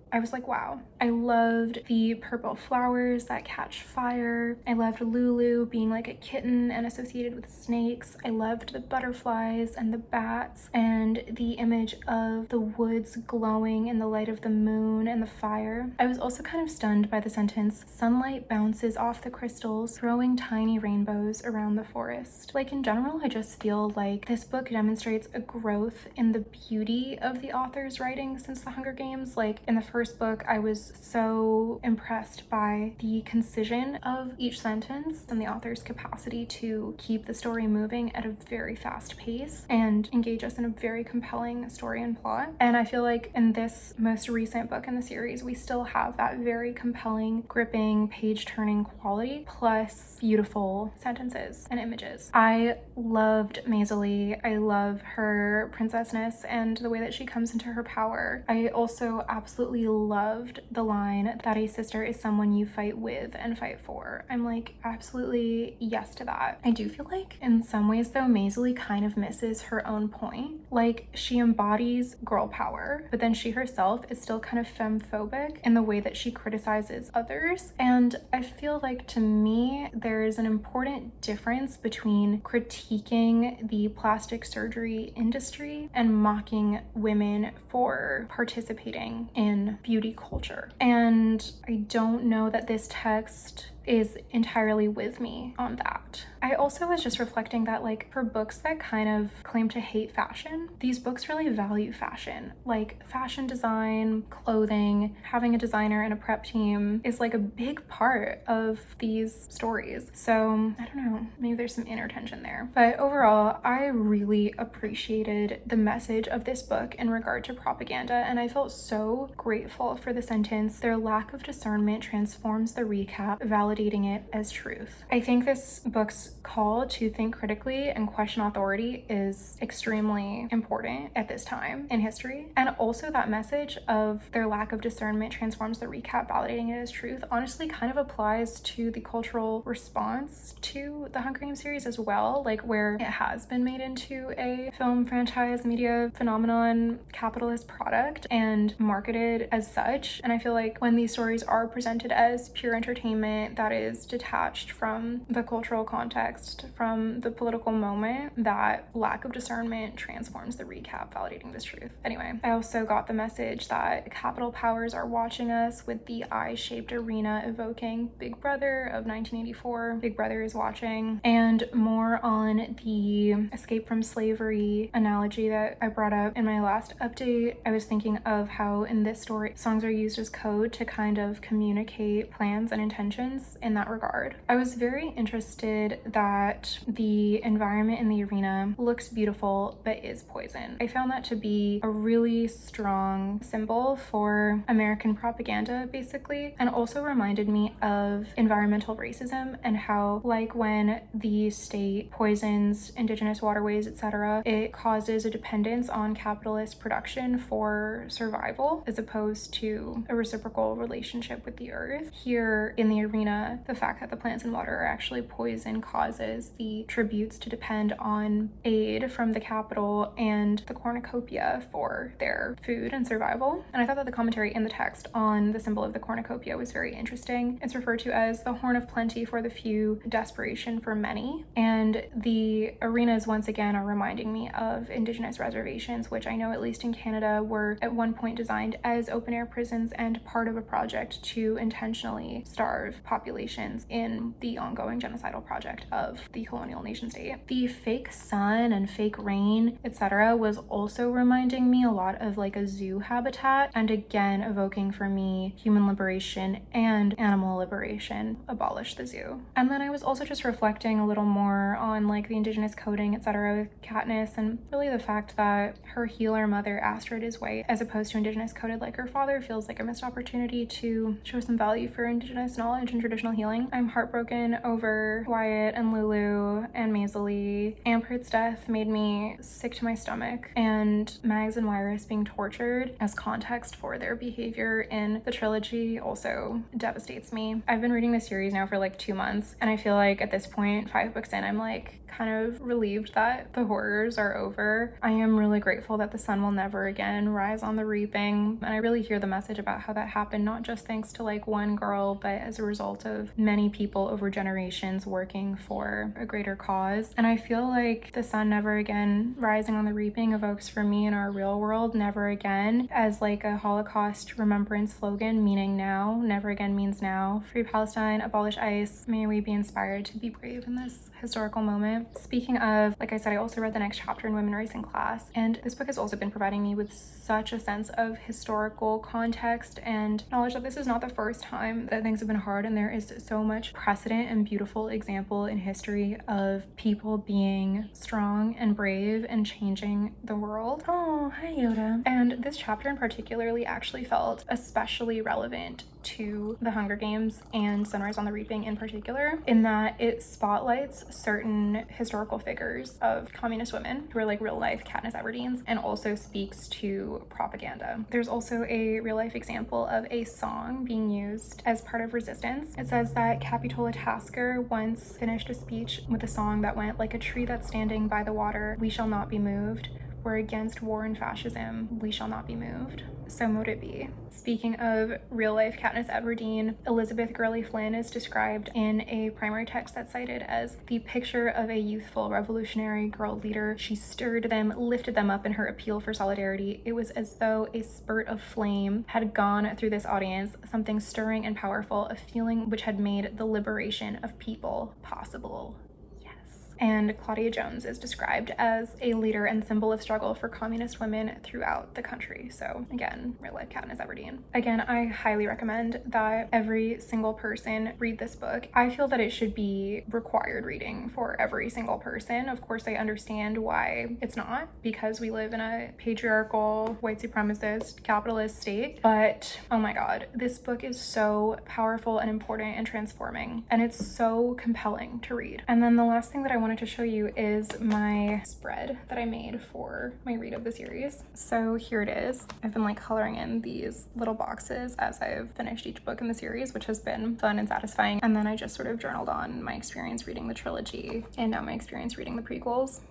I was like, wow. I loved the purple flowers that catch fire. I loved Lulu being like a kitten and associated with snakes. I loved the butterflies and the bats and the image of the woods glowing in the light of the moon and the fire. I was also kind of stunned by the sentence, "Sunlight bounces off the crystals, throwing tiny rainbows around the forest." Like in general, I just feel like this book demonstrates a growth in the beauty of the author's writing since the Hunger Games. Like in the first book, I was so impressed by the concision of each sentence and the author's capacity to keep the story moving at a very fast pace and engage us in a very compelling story and plot. And I feel like in this most recent book in the series, we still have that very compelling, gripping, page-turning quality, plus beautiful sentences and images. I loved Maisie. I love her princessness and the way that she comes into her power. I also absolutely loved the line that a sister is someone you fight with and fight for. I'm like, absolutely yes to that. I do feel like in some ways though, Maisie kind of misses her own point. Like she embodies girl power, but then she herself is still kind of femme-phobic in the way that she criticizes others. And I feel like to me, there's an important difference between critiquing the plastic surgery industry and mocking women for participating in beauty culture. And I don't know that this text is entirely with me on that. I also was just reflecting that like for books that kind of claim to hate fashion, these books really value fashion. Like fashion design, clothing, having a designer and a prep team is like a big part of these stories. So I don't know, maybe there's some inner tension there. But overall, I really appreciated the message of this book in regard to propaganda, and I felt so grateful for the sentence, "Their lack of discernment transforms the recap, validating validating it as truth. I think this book's call to think critically and question authority is extremely important at this time in history. And also that message of their lack of discernment transforms the recap, validating it as truth, honestly kind of applies to the cultural response to the Hunger Games series as well, like where it has been made into a film franchise, media phenomenon, capitalist product, and marketed as such. And I feel like when these stories are presented as pure entertainment that is detached from the cultural context, from the political moment, that lack of discernment transforms the recap, validating this truth. Anyway, I also got the message that capital powers are watching us, with the eye-shaped arena evoking Big Brother of 1984. Big Brother is watching. And more on the escape from slavery analogy that I brought up in my last update. I was thinking of how in this story, songs are used as code to kind of communicate plans and intentions in that regard. I was very interested that the environment in the arena looks beautiful but is poison. I found that to be a really strong symbol for American propaganda, basically, and also reminded me of environmental racism and how, like, when the state poisons indigenous waterways, etc., it causes a dependence on capitalist production for survival as opposed to a reciprocal relationship with the earth. Here in the arena, the fact that the plants and water are actually poison causes the tributes to depend on aid from the capital and the cornucopia for their food and survival. And I thought that the commentary in the text on the symbol of the cornucopia was very interesting. It's referred to as the horn of plenty for the few, desperation for many. And the arenas once again are reminding me of indigenous reservations, which I know at least in Canada were at one point designed as open air prisons and part of a project to intentionally starve populations in the ongoing genocidal project of the colonial nation state. The fake sun and fake rain, etc., was also reminding me a lot of like a zoo habitat, and again evoking for me human liberation and animal liberation. Abolish the zoo. And then I was also just reflecting a little more on like the indigenous coding, etc., with Katniss, and really the fact that her healer mother Astrid is white as opposed to indigenous coded like her father feels like a missed opportunity to show some value for indigenous knowledge and traditional healing. I'm heartbroken over Wyatt and Lulu and Maisie. Amber's death made me sick to my stomach, and Mags and Wyrus being tortured as context for their behavior in the trilogy also devastates me. I've been reading this series now for like 2 months, and I feel like at this point, 5 books in, I'm like kind of relieved that the horrors are over. I am really grateful that the sun will never again rise on the reaping, and I really hear the message about how that happened not just thanks to like one girl, but as a result of many people over generations working for a greater cause. And I feel like the sun never again rising on the reaping evokes for me in our real world never again as like a Holocaust remembrance slogan, meaning now. Never again means now. Free Palestine, abolish ICE. May we be inspired to be brave in this historical moment. Speaking of, like I said, I also read the next chapter in Women, Race, and Class, and this book has also been providing me with such a sense of historical context and knowledge that this is not the first time that things have been hard, and there is so much precedent and beautiful example in history of people being strong and brave and changing the world. Oh, hi Yoda. And this chapter in particularly actually felt especially relevant to the Hunger Games and Sunrise on the Reaping in particular, in that it spotlights certain historical figures of communist women who are like real life Katniss Everdeens, and also speaks to propaganda. There's also a real life example of a song being used as part of resistance. It says that Capitola Tasker once finished a speech with a song that went, "Like a tree that's standing by the water, we shall not be moved. We're against war and fascism, we shall not be moved. So mote it be." Speaking of real life Katniss Everdeen, Elizabeth Gurley Flynn is described in a primary text that's cited as the picture of a youthful revolutionary girl leader. She stirred them, lifted them up in her appeal for solidarity. It was as though a spurt of flame had gone through this audience, something stirring and powerful, a feeling which had made the liberation of people possible. Yes. And Claudia Jones is described as a leader and symbol of struggle for communist women throughout the country. So again, real life Katniss Everdeen. Again, I highly recommend that every single person read this book. I feel that it should be required reading for every single person. Of course, I understand why it's not, because we live in a patriarchal, white supremacist, capitalist state. But oh my god, this book is so powerful and important and transforming, and it's so compelling to read. And then the last thing that I wanted to show you is my spread that I made for my read of the series. So here it is. I've been like coloring in these little boxes as I've finished each book in the series, which has been fun and satisfying. And then I just sort of journaled on my experience reading the trilogy and now my experience reading the prequels.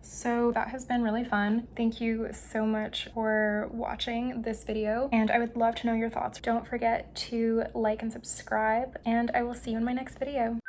So that has been really fun. Thank you so much for watching this video, and I would love to know your thoughts. Don't forget to like and subscribe, and I will see you in my next video.